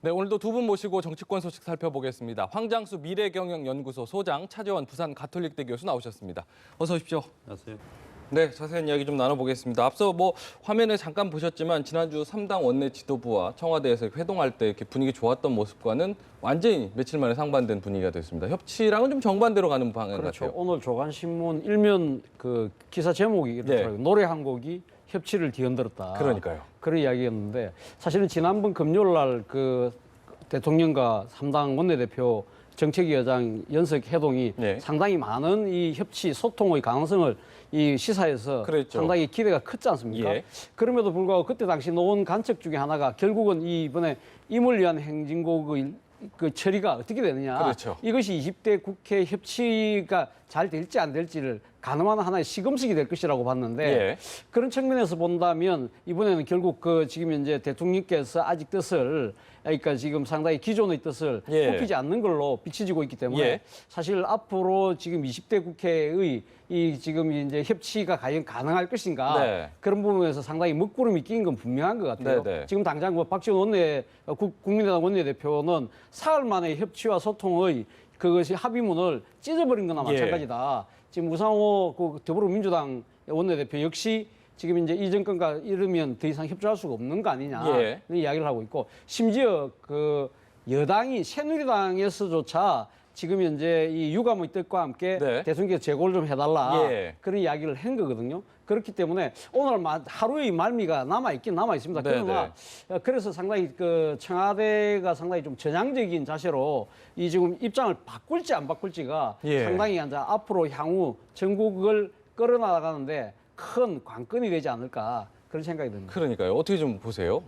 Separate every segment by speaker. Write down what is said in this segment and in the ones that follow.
Speaker 1: 네, 오늘도 두 분 모시고 정치권 소식 살펴보겠습니다. 황장수 미래경영연구소 소장, 차재원 부산 가톨릭대 교수 나오셨습니다. 어서 오십시오.
Speaker 2: 안녕하세요.
Speaker 1: 네, 자세한 이야기 좀 나눠보겠습니다. 앞서 화면에 잠깐 보셨지만 지난주 3당 원내 지도부와 청와대에서 회동할 때 이렇게 분위기 좋았던 모습과는 완전히 며칠 만에 상반된 분위기가 됐습니다. 협치랑은 좀 정반대로 가는 방향
Speaker 3: 그렇죠.
Speaker 1: 같아요.
Speaker 3: 오늘 조간신문 일면 그 기사 제목이 이렇더라고요. 노래 한 곡이 협치를 뒤흔들었다.
Speaker 1: 그러니까요.
Speaker 3: 그런 이야기였는데 사실은 지난번 금요일 날 그 대통령과 3당 원내대표 정책위 의장 연석 회동이
Speaker 1: 네.
Speaker 3: 상당히 많은 이 협치 소통의 가능성을 이 시사에서
Speaker 1: 그랬죠.
Speaker 3: 상당히 기대가 컸지 않습니까?
Speaker 1: 예.
Speaker 3: 그럼에도 불구하고 그때 당시 놓은 관측 중에 하나가 결국은 이번에 임을 위한 행진곡의 그 처리가 어떻게 되느냐.
Speaker 1: 그렇죠.
Speaker 3: 이것이 20대 국회 협치가 잘 될지 안 될지를 가늠하는 하나의 시금석이 될 것이라고 봤는데
Speaker 1: 예.
Speaker 3: 그런 측면에서 본다면 이번에는 결국 그 지금 이제 대통령께서 아직 뜻을 그러니까 지금 상당히 기존의 뜻을
Speaker 1: 예.
Speaker 3: 굽히지 않는 걸로 비춰지고 있기 때문에
Speaker 1: 예.
Speaker 3: 사실 앞으로 지금 20대 국회의 이 지금 이제 협치가 과연 가능할 것인가
Speaker 1: 네.
Speaker 3: 그런 부분에서 상당히 먹구름이 끼인 건 분명한 것 같아요.
Speaker 1: 네, 네.
Speaker 3: 지금 당장 뭐 박지원 국민의당 원내대표는 사흘 만에 협치와 소통의 그것이 합의문을 찢어버린 거나
Speaker 1: 예.
Speaker 3: 마찬가지다. 지금 우상호 그 더불어민주당 원내대표 역시 지금 이제 이 정권과 이르면 더 이상 협조할 수가 없는 거 아니냐
Speaker 1: 예.
Speaker 3: 이런 이야기를 하고 있고 심지어 그 여당이 새누리당에서조차 지금 현재 이 유감의 뜻과 함께
Speaker 1: 네.
Speaker 3: 대통령께서 재고를 좀 해달라
Speaker 1: 예.
Speaker 3: 그런 이야기를 한 거거든요. 그렇기 때문에 오늘 하루의 말미가 남아 있습니다.
Speaker 1: 네,
Speaker 3: 그러나 그래서 상당히 그 청와대가 상당히 좀 전향적인 자세로 이 지금 입장을 바꿀지 안 바꿀지가
Speaker 1: 예.
Speaker 3: 상당히 이제 앞으로 향후 전국을 끌어나가는데 큰 관건이 되지 않을까 그런 생각이 듭니다.
Speaker 1: 그러니까요. 어떻게 좀 보세요?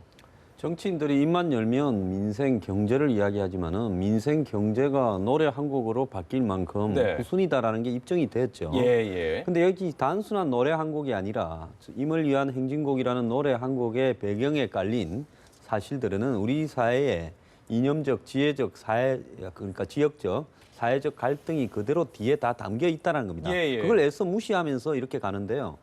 Speaker 2: 정치인들이 입만 열면 민생 경제를 이야기하지만은 민생 경제가 노래 한 곡으로 바뀔 만큼
Speaker 1: 네.
Speaker 2: 우선이다라는 게 입증이 됐죠.
Speaker 1: 예, 예.
Speaker 2: 근데 여기 단순한 노래 한 곡이 아니라 임을 위한 행진곡이라는 노래 한 곡의 배경에 깔린 사실들은 우리 사회의 이념적, 지혜적, 그러니까 지역적, 사회적 갈등이 그대로 뒤에 다 담겨 있다는 겁니다.
Speaker 1: 예, 예.
Speaker 2: 그걸 애써 무시하면서 이렇게 가는데요.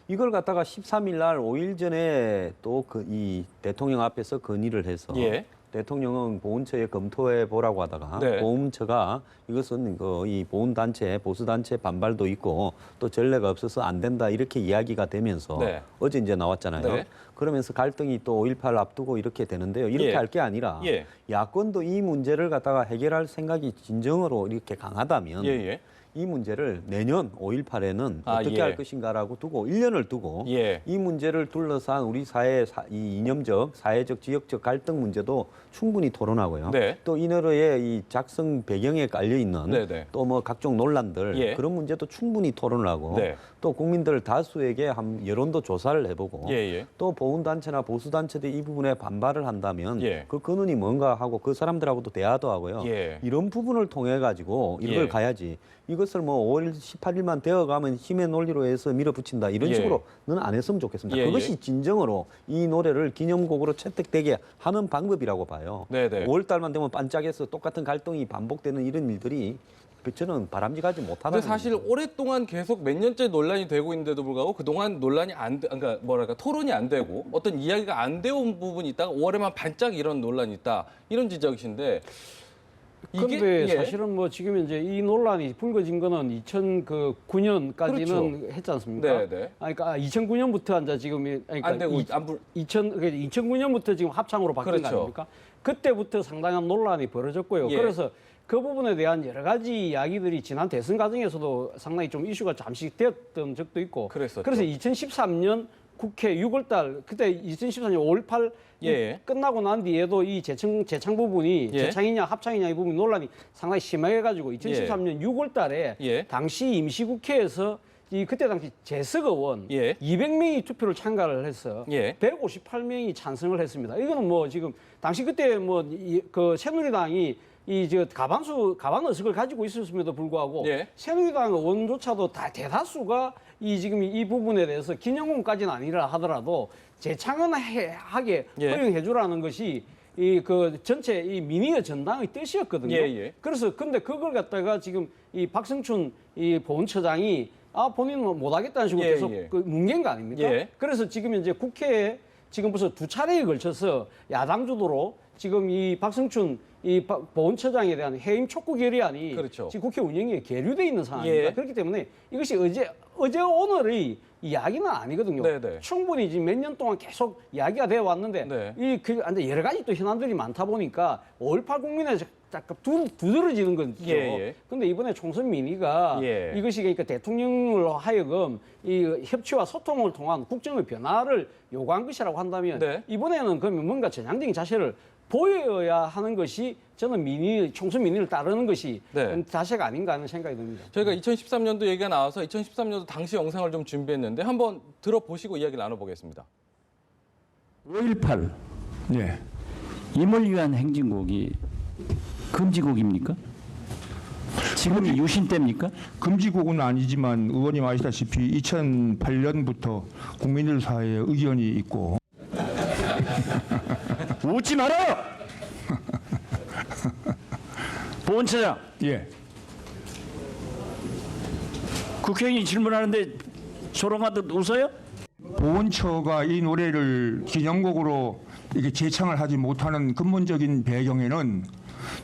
Speaker 2: 이걸 갖다가 13일 날 5일 전에 또 이 대통령 앞에서 건의를 해서
Speaker 1: 예.
Speaker 2: 대통령은 보훈처에 검토해 보라고 하다가
Speaker 1: 네.
Speaker 2: 보훈처가 이것은 이 보훈단체, 보수단체 반발도 있고 또 전례가 없어서 안 된다 이렇게 이야기가 되면서
Speaker 1: 네.
Speaker 2: 어제 이제 나왔잖아요.
Speaker 1: 네.
Speaker 2: 그러면서 갈등이 또 5.18 앞두고 이렇게 되는데요. 이렇게
Speaker 1: 예.
Speaker 2: 할 게 아니라
Speaker 1: 예.
Speaker 2: 야권도 이 문제를 갖다가 해결할 생각이 진정으로 이렇게 강하다면
Speaker 1: 예, 예.
Speaker 2: 이 문제를 내년 5.18에는 어떻게
Speaker 1: 예.
Speaker 2: 할 것인가라고 두고 1년을 두고
Speaker 1: 예.
Speaker 2: 이 문제를 둘러싼 우리 사회의 이 이념적, 사회적, 지역적 갈등 문제도 충분히 토론하고요.
Speaker 1: 네.
Speaker 2: 또 이 노래의 이 작성 배경에 깔려 있는
Speaker 1: 네, 네.
Speaker 2: 또 뭐 각종 논란들
Speaker 1: 예.
Speaker 2: 그런 문제도 충분히 토론을 하고
Speaker 1: 네.
Speaker 2: 또 국민들 다수에게 여론도 조사를 해보고
Speaker 1: 예, 예.
Speaker 2: 또 보훈단체나 보수단체들이 이 부분에 반발을 한다면
Speaker 1: 예.
Speaker 2: 그 근원이 뭔가 하고 그 사람들하고도 대화도 하고요.
Speaker 1: 예.
Speaker 2: 이런 부분을 통해 가지고 이걸
Speaker 1: 예.
Speaker 2: 가야지. 이것을 뭐 5월 18일만 되어가면 힘의 논리로 해서 밀어붙인다. 이런
Speaker 1: 예.
Speaker 2: 식으로는 안 했으면 좋겠습니다.
Speaker 1: 예,
Speaker 2: 그것이
Speaker 1: 예.
Speaker 2: 진정으로 이 노래를 기념곡으로 채택되게 하는 방법이라고 봐요.
Speaker 1: 네, 네.
Speaker 2: 5월 달만 되면 반짝해서 똑같은 갈등이 반복되는 이런 일들이 저는 바람직하지 못하다는
Speaker 1: 근데 사실 오랫동안 계속 몇 년째 논란이 되고 있는데도 불구하고 그동안 논란이 그러니까 뭐랄까 토론이 안 되고 어떤 이야기가 안 되어온 부분이 있다가 5월에만 반짝 이런 논란이 있다. 이런 지적이신데
Speaker 3: 그런데
Speaker 1: 예.
Speaker 3: 사실은 뭐 지금 이제 이 논란이 불거진 거는 2009년까지는
Speaker 1: 그렇죠.
Speaker 3: 했지 않습니까?
Speaker 1: 네, 네.
Speaker 3: 그러니까 2009년부터 이제 지금 그러니까
Speaker 1: 안 되고
Speaker 3: 2009년부터 지금 합창으로 바뀐
Speaker 1: 그렇죠.
Speaker 3: 거 아닙니까? 그때부터 상당한 논란이 벌어졌고요.
Speaker 1: 예.
Speaker 3: 그래서 그 부분에 대한 여러 가지 이야기들이 지난 대선 과정에서도 상당히 좀 이슈가 잠시 되었던 적도 있고.
Speaker 1: 그랬었죠.
Speaker 3: 그래서 2013년 국회 6월달 그때 2014년 5.18
Speaker 1: 예.
Speaker 3: 끝나고 난 뒤에도 이 재창 부분이
Speaker 1: 예.
Speaker 3: 재창이냐 합창이냐 이 부분 논란이 상당히 심해가지고 2013년 6월달에
Speaker 1: 예.
Speaker 3: 당시 임시국회에서 그때 당시 재석 의원
Speaker 1: 예.
Speaker 3: 200명이 투표를 참가를 해서
Speaker 1: 예.
Speaker 3: 158명이 찬성을 했습니다. 이거는 뭐 지금 당시 그때 뭐 그 새누리당이 가반 의석을 가지고 있었음에도 불구하고
Speaker 1: 예.
Speaker 3: 새누리당 의원조차도 다 대다수가 지금 이 부분에 대해서 기념공까지는 아니라 하더라도 재창헌하게
Speaker 1: 예.
Speaker 3: 허용해주라는 것이 그 전체 이 민의의 전당의 뜻이었거든요.
Speaker 1: 예, 예.
Speaker 3: 그래서 근데 그걸 갖다가 지금 이 박성춘 보훈처장이 본인은 못하겠다는 식으로
Speaker 1: 예,
Speaker 3: 계속
Speaker 1: 예.
Speaker 3: 뭉갠 거 아닙니까?
Speaker 1: 예.
Speaker 3: 그래서 지금 이제 국회에 지금 벌써 두 차례에 걸쳐서 야당 주도로 지금 이 박성춘 보훈처장에 대한 해임 촉구 결의안이
Speaker 1: 그렇죠.
Speaker 3: 지금 국회 운영에 계류돼 있는 상황입니다.
Speaker 1: 예.
Speaker 3: 그렇기 때문에 이것이 어제 오늘의 이야기는 아니거든요.
Speaker 1: 네네.
Speaker 3: 충분히 지금 몇 년 동안 계속 이야기가 되어 왔는데
Speaker 1: 네.
Speaker 3: 여러 가지 또 현안들이 많다 보니까 5.18 국민에 잠깐 두드러지는 거죠.
Speaker 1: 예.
Speaker 3: 근데 이번에 총선 민의가
Speaker 1: 예.
Speaker 3: 이것이 그러니까 대통령으로 하여금 이 협치와 소통을 통한 국정의 변화를 요구한 것이라고 한다면
Speaker 1: 네.
Speaker 3: 이번에는 그러면 뭔가 전향적인 자세를 보여야 하는 것이 저는 총선 민의를 따르는 것이
Speaker 1: 네.
Speaker 3: 자세가 아닌가 하는 생각이 듭니다.
Speaker 1: 저희가 2013년도 얘기가 나와서 2013년도 당시 영상을 좀 준비했는데 한번 들어보시고 이야기 나눠보겠습니다.
Speaker 4: 5.18
Speaker 5: 예.
Speaker 4: 임을 위한 행진곡이 금지곡입니까? 지금이 유신 때입니까?
Speaker 5: 금지곡은 아니지만 의원님 아시다시피 2008년부터 국민들 사이에 의견이 있고
Speaker 4: 웃지 말아요! 보훈처장,
Speaker 5: 예.
Speaker 4: 국회의원이 질문하는데 조롱하듯 웃어요?
Speaker 5: 보훈처가 이 노래를 기념곡으로 이렇게 제창을 하지 못하는 근본적인 배경에는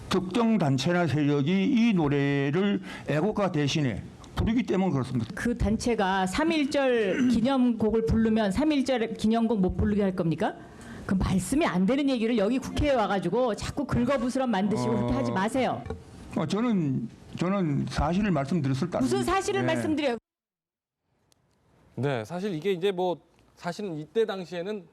Speaker 5: 특정 단체나 세력이 이 노래를 애국가 대신에 부르기 때문에 그렇습니다.
Speaker 6: 그 단체가 3.1절 기념곡을 부르면 3.1절 기념곡 못 부르게 할 겁니까? 그 말씀이 안 되는 얘기를 여기 국회에 와가지고 자꾸 긁어부스럼 만드시고 그렇게 하지 마세요.
Speaker 5: 저는 사실을 말씀드렸을 때
Speaker 6: 무슨 사실을 말씀드려요?
Speaker 1: 네, 사실 이게 이제 뭐 사실은 이때 당시에는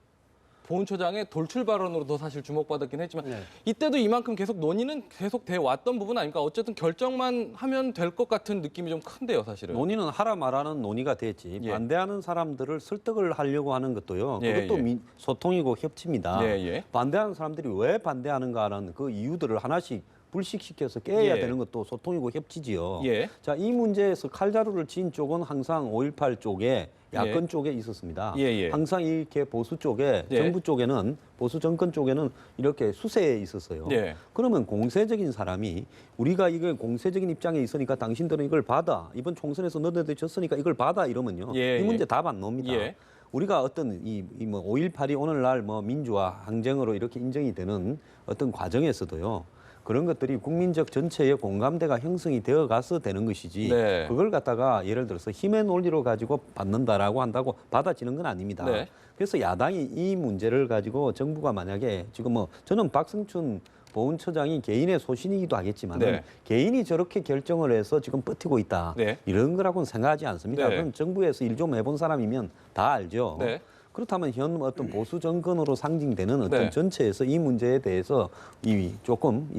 Speaker 1: 보훈처장의 돌출 발언으로도 사실 주목받았긴 했지만
Speaker 3: 네.
Speaker 1: 이때도 이만큼 계속 논의는 계속 돼 왔던 부분 아닙니까? 어쨌든 결정만 하면 될 것 같은 느낌이 좀 큰데요, 사실은.
Speaker 2: 논의는 하라 말하는 논의가 됐지
Speaker 1: 예.
Speaker 2: 반대하는 사람들을 설득을 하려고 하는 것도요.
Speaker 1: 예,
Speaker 2: 그것도
Speaker 1: 예.
Speaker 2: 소통이고 협치입니다.
Speaker 1: 예, 예.
Speaker 2: 반대하는 사람들이 왜 반대하는가라는 그 이유들을 하나씩 불식시켜서 깨야
Speaker 1: 예.
Speaker 2: 되는 것도 소통이고 협치지요.
Speaker 1: 예.
Speaker 2: 자, 이 문제에서 칼자루를 친 쪽은 항상 5.18 쪽에 야권
Speaker 1: 예.
Speaker 2: 쪽에 있었습니다.
Speaker 1: 예, 예.
Speaker 2: 항상 이렇게 보수 쪽에
Speaker 1: 예.
Speaker 2: 정부 쪽에는 보수 정권 쪽에는 이렇게 수세에 있었어요.
Speaker 1: 예.
Speaker 2: 그러면 공세적인 사람이 우리가 이게 공세적인 입장에 있으니까 당신들은 이걸 받아. 이번 총선에서 너네들 졌으니까 이걸 받아 이러면요.
Speaker 1: 예,
Speaker 2: 이 문제
Speaker 1: 예.
Speaker 2: 답 안 나옵니다.
Speaker 1: 예.
Speaker 2: 우리가 어떤 뭐 5.18이 오늘날 뭐 민주화 항쟁으로 이렇게 인정이 되는 어떤 과정에서도요. 그런 것들이 국민적 전체의 공감대가 형성이 되어 가서 되는 것이지
Speaker 1: 네.
Speaker 2: 그걸 갖다가 예를 들어서 힘의 논리로 가지고 받는다라고 한다고 받아지는 건 아닙니다.
Speaker 1: 네.
Speaker 2: 그래서 야당이 이 문제를 가지고 정부가 만약에 지금 뭐 저는 박성춘 보훈처장이 개인의 소신이기도 하겠지만
Speaker 1: 네.
Speaker 2: 개인이 저렇게 결정을 해서 지금 버티고 있다.
Speaker 1: 네.
Speaker 2: 이런 거라고는 생각하지 않습니다.
Speaker 1: 네.
Speaker 2: 그럼 정부에서 일 좀 해본 사람이면 다 알죠.
Speaker 1: 네.
Speaker 2: 그렇다면 현 어떤 보수 정권으로 상징되는 어떤
Speaker 1: 네.
Speaker 2: 전체에서 이 문제에 대해서 이 조금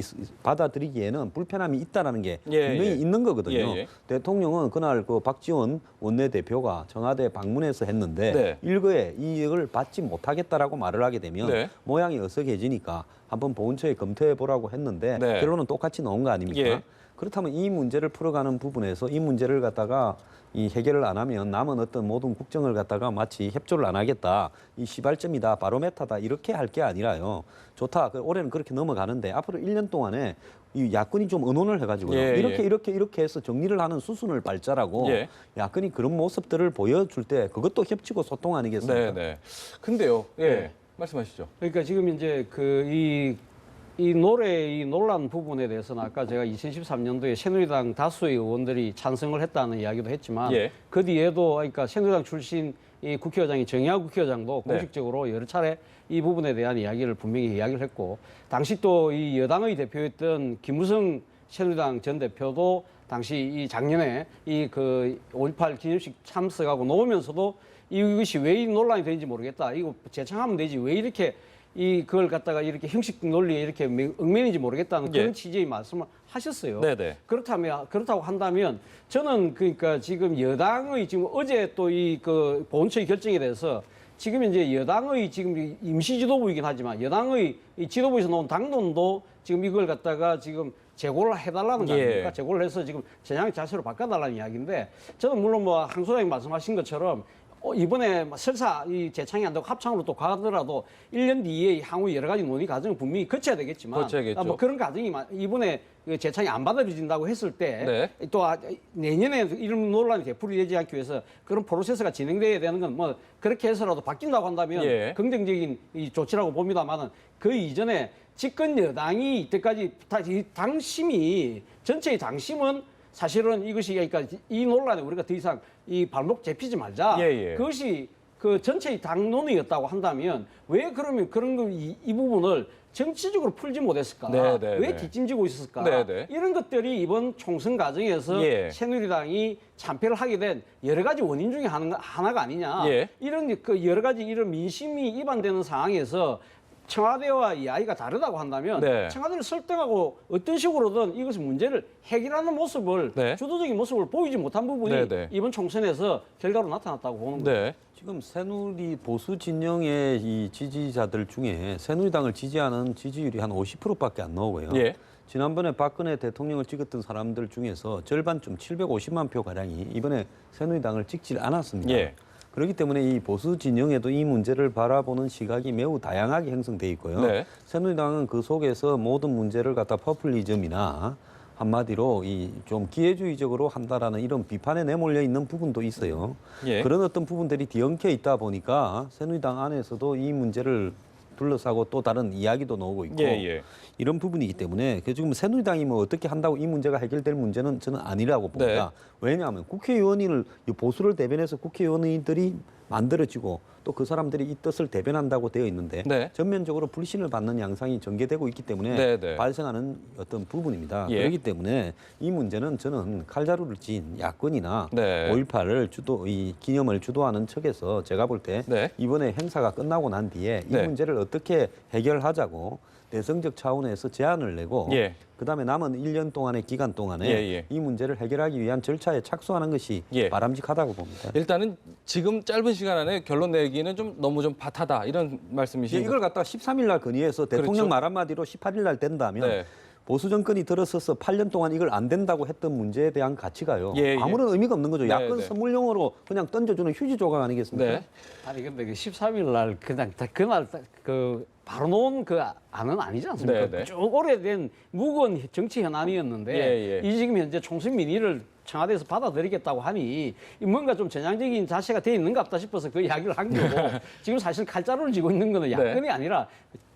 Speaker 2: 받아들이기에는 불편함이 있다라는 게
Speaker 1: 예,
Speaker 2: 분명히
Speaker 1: 예.
Speaker 2: 있는 거거든요.
Speaker 1: 예, 예.
Speaker 2: 대통령은 그날 그 박지원 원내대표가 청와대 방문해서 했는데
Speaker 1: 네.
Speaker 2: 일거에 이익을 받지 못하겠다라고 말을 하게 되면
Speaker 1: 네.
Speaker 2: 모양이 어색해지니까 한번 보훈처에 검토해 보라고 했는데
Speaker 1: 네.
Speaker 2: 결론은 똑같이 나온 거 아닙니까?
Speaker 1: 예.
Speaker 2: 그렇다면 이 문제를 풀어가는 부분에서 이 문제를 갖다가 이 해결을 안 하면 남은 어떤 모든 국정을 갖다가 마치 협조를 안 하겠다. 이 시발점이다. 바로메타다. 이렇게 할 게 아니라요. 좋다. 올해는 그렇게 넘어가는데 앞으로 1년 동안에 이 야권이 좀 의논을 해가지고요.
Speaker 1: 예,
Speaker 2: 이렇게 해서 정리를 하는 수순을 발자라고
Speaker 1: 예.
Speaker 2: 야권이 그런 모습들을 보여줄 때 그것도 협치고 소통 아니겠습니까?
Speaker 1: 네, 네. 근데요. 예.
Speaker 3: 네.
Speaker 1: 말씀하시죠.
Speaker 3: 그러니까 지금 이제 이 노래 이 논란 부분에 대해서는 아까 제가 2013년도에 새누리당 다수의 의원들이 찬성을 했다는 이야기도 했지만
Speaker 1: 예.
Speaker 3: 그 뒤에도 그러니까 새누리당 출신 이 국회의장이 정의화 국회의장도
Speaker 1: 네.
Speaker 3: 공식적으로 여러 차례 이 부분에 대한 이야기를 분명히 이야기를 했고 당시 또 이 여당의 대표였던 김무성 새누리당 전 대표도 당시 이 작년에 이 그 5.18 기념식 참석하고 나오면서도 이것이 왜 이 논란이 되는지 모르겠다. 이거 재창하면 되지. 왜 이렇게 그걸 갖다가 이렇게 형식 논리에 이렇게 얽매이는지 모르겠다는 그런
Speaker 1: 예.
Speaker 3: 취지의 말씀을 하셨어요.
Speaker 1: 네네.
Speaker 3: 그렇다고 한다면 저는 그러니까 지금 여당의 지금 어제 또 그 보훈처의 결정에 대해서 지금 이제 여당의 지금 임시 지도부이긴 하지만 여당의 이 지도부에서 나온 당론도 지금 이걸 갖다가 지금 제고를 해달라는 거 아닙니까?
Speaker 1: 예.
Speaker 3: 제고를 해서 지금 전향 자세로 바꿔달라는 이야기인데 저는 물론 뭐 한 소장님 말씀하신 것처럼 이번에 설사 이 재창이 안 되고 합창으로 또 가더라도 1년 뒤에 향후 여러 가지 논의 과정을 분명히 거쳐야 되겠지만
Speaker 1: 거쳐야겠죠.
Speaker 3: 뭐 그런 과정이 이번에 그 재창이 안 받아들여진다고 했을 때 또 내년에 이런 논란이 되풀이되지 않기 위해서 그런 프로세스가 진행돼야 되는 건 뭐 그렇게 해서라도 바뀐다고 한다면
Speaker 1: 예.
Speaker 3: 긍정적인 이 조치라고 봅니다만은 그 이전에 집권 여당이 이때까지 이 당심이 전체의 당심은 사실은 이것이 그러니까 이 논란에 우리가 더 이상 이 발목 잡히지 말자.
Speaker 1: 예, 예.
Speaker 3: 그것이 그 전체의 당론이었다고 한다면 왜 그러면 그런 거 이 부분을 정치적으로 풀지 못했을까?
Speaker 1: 네, 네,
Speaker 3: 왜
Speaker 1: 네.
Speaker 3: 뒷짐지고 있었을까?
Speaker 1: 네, 네.
Speaker 3: 이런 것들이 이번 총선 과정에서
Speaker 1: 예.
Speaker 3: 새누리당이 참패를 하게 된 여러 가지 원인 중에 하나가 아니냐.
Speaker 1: 예.
Speaker 3: 이런 그 여러 가지 이런 민심이 이반되는 상황에서 청와대와 이야기가 다르다고 한다면
Speaker 1: 네.
Speaker 3: 청와대를 설득하고 어떤 식으로든 이것을 문제를 해결하는 모습을
Speaker 1: 네.
Speaker 3: 주도적인 모습을 보이지 못한 부분이
Speaker 1: 네, 네.
Speaker 3: 이번 총선에서 결과로 나타났다고 보는 거예요.
Speaker 1: 네.
Speaker 2: 지금 새누리 보수 진영의 이 지지자들 중에 새누리당을 지지하는 지지율이 한 50%밖에 안 나오고요.
Speaker 1: 예.
Speaker 2: 지난번에 박근혜 대통령을 찍었던 사람들 중에서 절반쯤 750만 표 가량이 이번에 새누리당을 찍질 않았습니다.
Speaker 1: 예.
Speaker 2: 그렇기 때문에 이 보수 진영에도 이 문제를 바라보는 시각이 매우 다양하게 형성돼 있고요.
Speaker 1: 네.
Speaker 2: 새누리당은 그 속에서 모든 문제를 갖다 퍼플리즘이나 한마디로 이 좀 기회주의적으로 한다라는 이런 비판에 내몰려 있는 부분도 있어요.
Speaker 1: 예.
Speaker 2: 그런 어떤 부분들이 뒤엉켜 있다 보니까 새누리당 안에서도 이 문제를 둘러싸고 또 다른 이야기도 나오고 있고
Speaker 1: 예, 예.
Speaker 2: 이런 부분이기 때문에 지금 새누리당이 뭐 어떻게 한다고 이 문제가 해결될 문제는 저는 아니라고 봅니다. 왜냐하면 국회의원을 보수를 대변해서 국회의원들이 만들어지고 또 그 사람들이 이 뜻을 대변한다고 되어 있는데
Speaker 1: 네.
Speaker 2: 전면적으로 불신을 받는 양상이 전개되고 있기 때문에
Speaker 1: 네, 네.
Speaker 2: 발생하는 어떤 부분입니다.
Speaker 1: 예.
Speaker 2: 그렇기 때문에 이 문제는 저는 칼자루를 쥔 야권이나
Speaker 1: 네.
Speaker 2: 5.18을 이 기념을 주도하는 측에서 제가 볼 때
Speaker 1: 네.
Speaker 2: 이번에 행사가 끝나고 난 뒤에 이
Speaker 1: 네.
Speaker 2: 문제를 어떻게 해결하자고 내성적 차원에서 제안을 내고
Speaker 1: 예.
Speaker 2: 그다음에 남은 1년 동안의 기간 동안에
Speaker 1: 예, 예.
Speaker 2: 이 문제를 해결하기 위한 절차에 착수하는 것이
Speaker 1: 예.
Speaker 2: 바람직하다고 봅니다.
Speaker 1: 일단은 지금 짧은 시간 안에 결론 내기는 좀 너무 좀 바타다 이런 말씀이신
Speaker 2: 이걸 갖다가 13일 날 건의해서 대통령
Speaker 1: 그렇죠.
Speaker 2: 말 한마디로 18일 날 된다면
Speaker 1: 네.
Speaker 2: 보수 정권이 들어서서 8년 동안 이걸 안 된다고 했던 문제에 대한 가치가요.
Speaker 1: 예, 예.
Speaker 2: 아무런 의미가 없는 거죠.
Speaker 1: 네,
Speaker 2: 야권
Speaker 1: 네.
Speaker 2: 선물용으로 그냥 던져주는 휴지 조각 아니겠습니까?
Speaker 1: 네.
Speaker 3: 아니 근데 그 13일 날 그냥 그날 그 바로 놓은 그 안은 아니지 않습니까?
Speaker 1: 네, 네.
Speaker 3: 쭉 오래된 무거운 정치 현안이었는데
Speaker 1: 예, 예.
Speaker 3: 이 지금 현재 총선 민의를 청와대에서 받아들이겠다고 하니 뭔가 좀 전향적인 자세가 돼 있는가 보다 싶어서 그 이야기를 한 거고 지금 사실 칼자루를 쥐고 있는 거는 야권이 아니라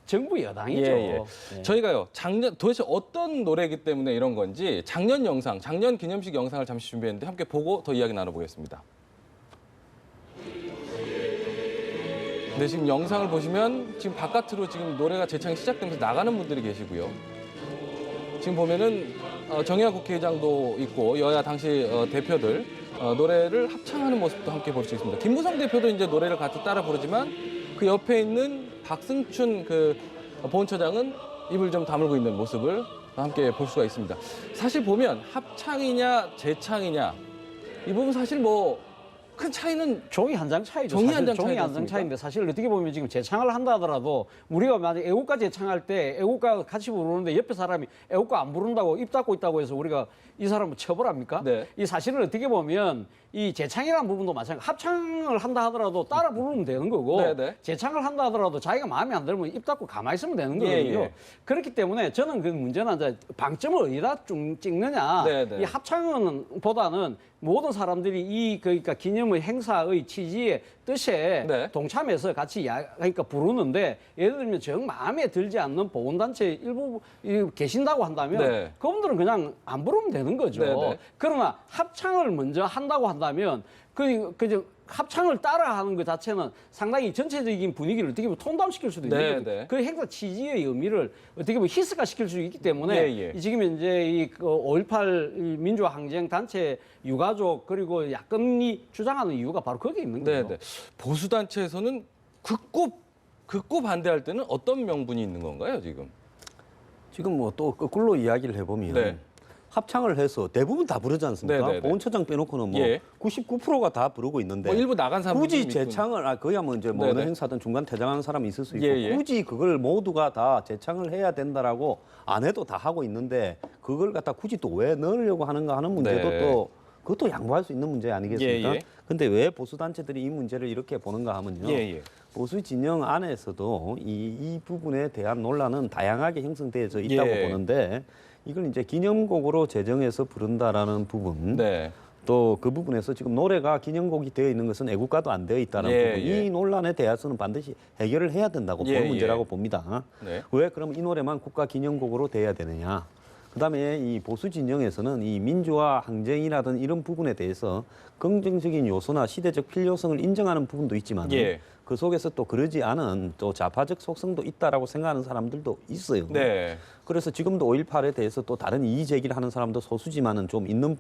Speaker 3: 정부 여당이죠.
Speaker 1: 예.
Speaker 3: 네.
Speaker 1: 저희가요 작년 도대체 어떤 노래이기 때문에 이런 건지 작년 영상, 작년 기념식 영상을 잠시 준비했는데 함께 보고 더 이야기 나눠보겠습니다. 네, 지금 영상을 보시면 지금 바깥으로 지금 노래가 재창이 시작되면서 나가는 분들이 계시고요. 지금 보면은 정의화 국회의장도 있고 여야 당시 대표들 노래를 합창하는 모습도 함께 볼 수 있습니다. 김무성 대표도 이제 노래를 같이 따라 부르지만 그 옆에 있는 박승춘 그 보훈처장은 입을 좀 다물고 있는 모습을 함께 볼 수가 있습니다. 사실 보면 합창이냐 재창이냐 이 부분 사실 뭐 큰 차이는
Speaker 3: 종이 한 장 차이죠.
Speaker 1: 종이
Speaker 3: 사실
Speaker 1: 한장
Speaker 3: 종이
Speaker 1: 차이지
Speaker 3: 한 장
Speaker 1: 않습니까?
Speaker 3: 차이인데 사실 어떻게 보면 지금 재창을 한다 하더라도 우리가 만약 애국가 재창할 때 애국가 같이 부르는데 옆에 사람이 애국가 안 부른다고 입 닫고 있다고 해서 우리가 이 사람을 처벌합니까?
Speaker 1: 네.
Speaker 3: 이 사실은 어떻게 보면 이 재창이라는 부분도 마찬가지. 합창을 한다 하더라도 따라 부르면 되는 거고
Speaker 1: 네, 네.
Speaker 3: 재창을 한다 하더라도 자기가 마음에 안 들면 입 닫고 가만히 있으면 되는 거거든요.
Speaker 1: 예.
Speaker 3: 그렇기 때문에 저는 그 문제는 이제 방점을 어디다 찍느냐.
Speaker 1: 네, 네.
Speaker 3: 이 합창은 보다는 모든 사람들이 그러니까 기념의 행사의 취지의 뜻에
Speaker 1: 네.
Speaker 3: 동참해서 같이 그러니까 부르는데 예를 들면 정 마음에 들지 않는 보훈단체 일부 계신다고 한다면
Speaker 1: 네.
Speaker 3: 그분들은 그냥 안 부르면 되는 거죠.
Speaker 1: 네, 네.
Speaker 3: 그러나 합창을 먼저 한다고 한다면 그저 합창을 따라하는 것 자체는 상당히 전체적인 분위기를 어떻게 보면 톤다운시킬 수도 있는
Speaker 1: 네,
Speaker 3: 거죠.
Speaker 1: 네.
Speaker 3: 그 행사 취지의 의미를 어떻게 보면 희석화시킬 수 있기 때문에
Speaker 1: 예, 예.
Speaker 3: 지금 이제 이 5.18 민주화 항쟁 단체 유가족 그리고 야권이 주장하는 이유가 바로 거기에 있는 거죠.
Speaker 1: 네네. 보수 단체에서는 극구 반대할 때는 어떤 명분이 있는 건가요 지금?
Speaker 2: 지금 뭐 또 거꾸로 이야기를 해보면
Speaker 1: 네.
Speaker 2: 합창을 해서 대부분 다 부르지 않습니까?
Speaker 1: 네네네.
Speaker 2: 보훈처장 빼놓고는 뭐
Speaker 1: 예.
Speaker 2: 99%가 다 부르고 있는데
Speaker 1: 뭐 일부 나간 사람들이
Speaker 2: 굳이
Speaker 1: 좀 있군.
Speaker 2: 재창을 거야 뭐 이제 뭐 어느
Speaker 1: 네네.
Speaker 2: 행사든 중간 퇴장하는 사람이 있을 수 있고
Speaker 1: 예, 예.
Speaker 2: 굳이 그걸 모두가 다 재창을 해야 된다라고 안 해도 다 하고 있는데 그걸 갖다 굳이 또 왜 넣으려고 하는가 하는 문제도
Speaker 1: 네.
Speaker 2: 또 그것도 양보할 수 있는 문제 아니겠습니까?
Speaker 1: 예, 예.
Speaker 2: 근데 왜 보수 단체들이 이 문제를 이렇게 보는가 하면요.
Speaker 1: 예, 예.
Speaker 2: 보수 진영 안에서도 이 부분에 대한 논란은 다양하게 형성되어져 있다고
Speaker 1: 예.
Speaker 2: 보는데 이걸 이제 기념곡으로 제정해서 부른다라는 부분.
Speaker 1: 네.
Speaker 2: 또 그 부분에서 지금 노래가 기념곡이 되어 있는 것은 애국가도 안 되어 있다는
Speaker 1: 예,
Speaker 2: 부분.
Speaker 1: 예.
Speaker 2: 이 논란에 대해서는 반드시 해결을 해야 된다고
Speaker 1: 예,
Speaker 2: 볼 문제라고
Speaker 1: 예.
Speaker 2: 봅니다.
Speaker 1: 네.
Speaker 2: 왜 그럼 이 노래만 국가 기념곡으로 돼야 되느냐? 그다음에 이 보수 진영에서는 이 민주화 항쟁이라든 이런 부분에 대해서 긍정적인 요소나 시대적 필요성을 인정하는 부분도 있지만
Speaker 1: 예.
Speaker 2: 그 속에서 또 그러지 않은 또 좌파적 속성도 있다라고 생각하는 사람들도 있어요.
Speaker 1: 네.
Speaker 2: 그래서 지금도 5.18에 대해서 또 다른 이의 제기를 하는 사람도 소수지만은 좀 있는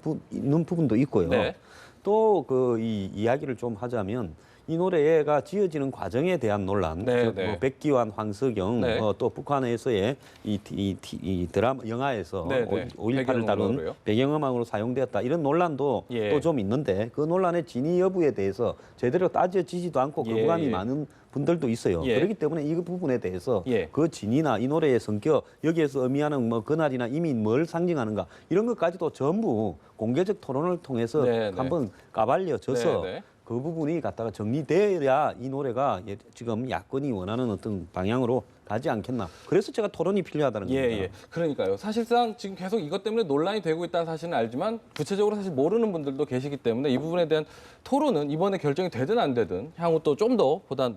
Speaker 2: 부분도 있고요.
Speaker 1: 네.
Speaker 2: 또 그 이 이야기를 좀 하자면 이 노래가 지어지는 과정에 대한 논란,
Speaker 1: 네,
Speaker 2: 즉
Speaker 1: 네.
Speaker 2: 뭐 백기환, 황석영,
Speaker 1: 네.
Speaker 2: 또 북한에서의 이 드라마 영화에서
Speaker 1: 네, 네.
Speaker 2: 5.18을 다룬
Speaker 1: 배경음악으로요?
Speaker 2: 배경음악으로 사용되었다 이런 논란도
Speaker 1: 예.
Speaker 2: 또 좀 있는데 그 논란의 진위 여부에 대해서 제대로 따져지지도 않고
Speaker 1: 예,
Speaker 2: 거부감이
Speaker 1: 예.
Speaker 2: 많은 분들도 있어요.
Speaker 1: 예.
Speaker 2: 그렇기 때문에 이 부분에 대해서
Speaker 1: 예.
Speaker 2: 그 진위나 이 노래의 성격 여기에서 의미하는 뭐 그날이나 이미 뭘 상징하는가 이런 것까지도 전부 공개적 토론을 통해서
Speaker 1: 네, 네.
Speaker 2: 한번 까발려져서
Speaker 1: 네, 네.
Speaker 2: 그 부분이 갖다가 정리돼야 이 노래가 지금 야권이 원하는 어떤 방향으로 가지 않겠나. 그래서 제가 토론이 필요하다는
Speaker 1: 예,
Speaker 2: 겁니다.
Speaker 1: 예. 그러니까요. 사실상 지금 계속 이것 때문에 논란이 되고 있다는 사실은 알지만 구체적으로 사실 모르는 분들도 계시기 때문에 이 부분에 대한 토론은 이번에 결정이 되든 안 되든 향후 또 좀 더 보다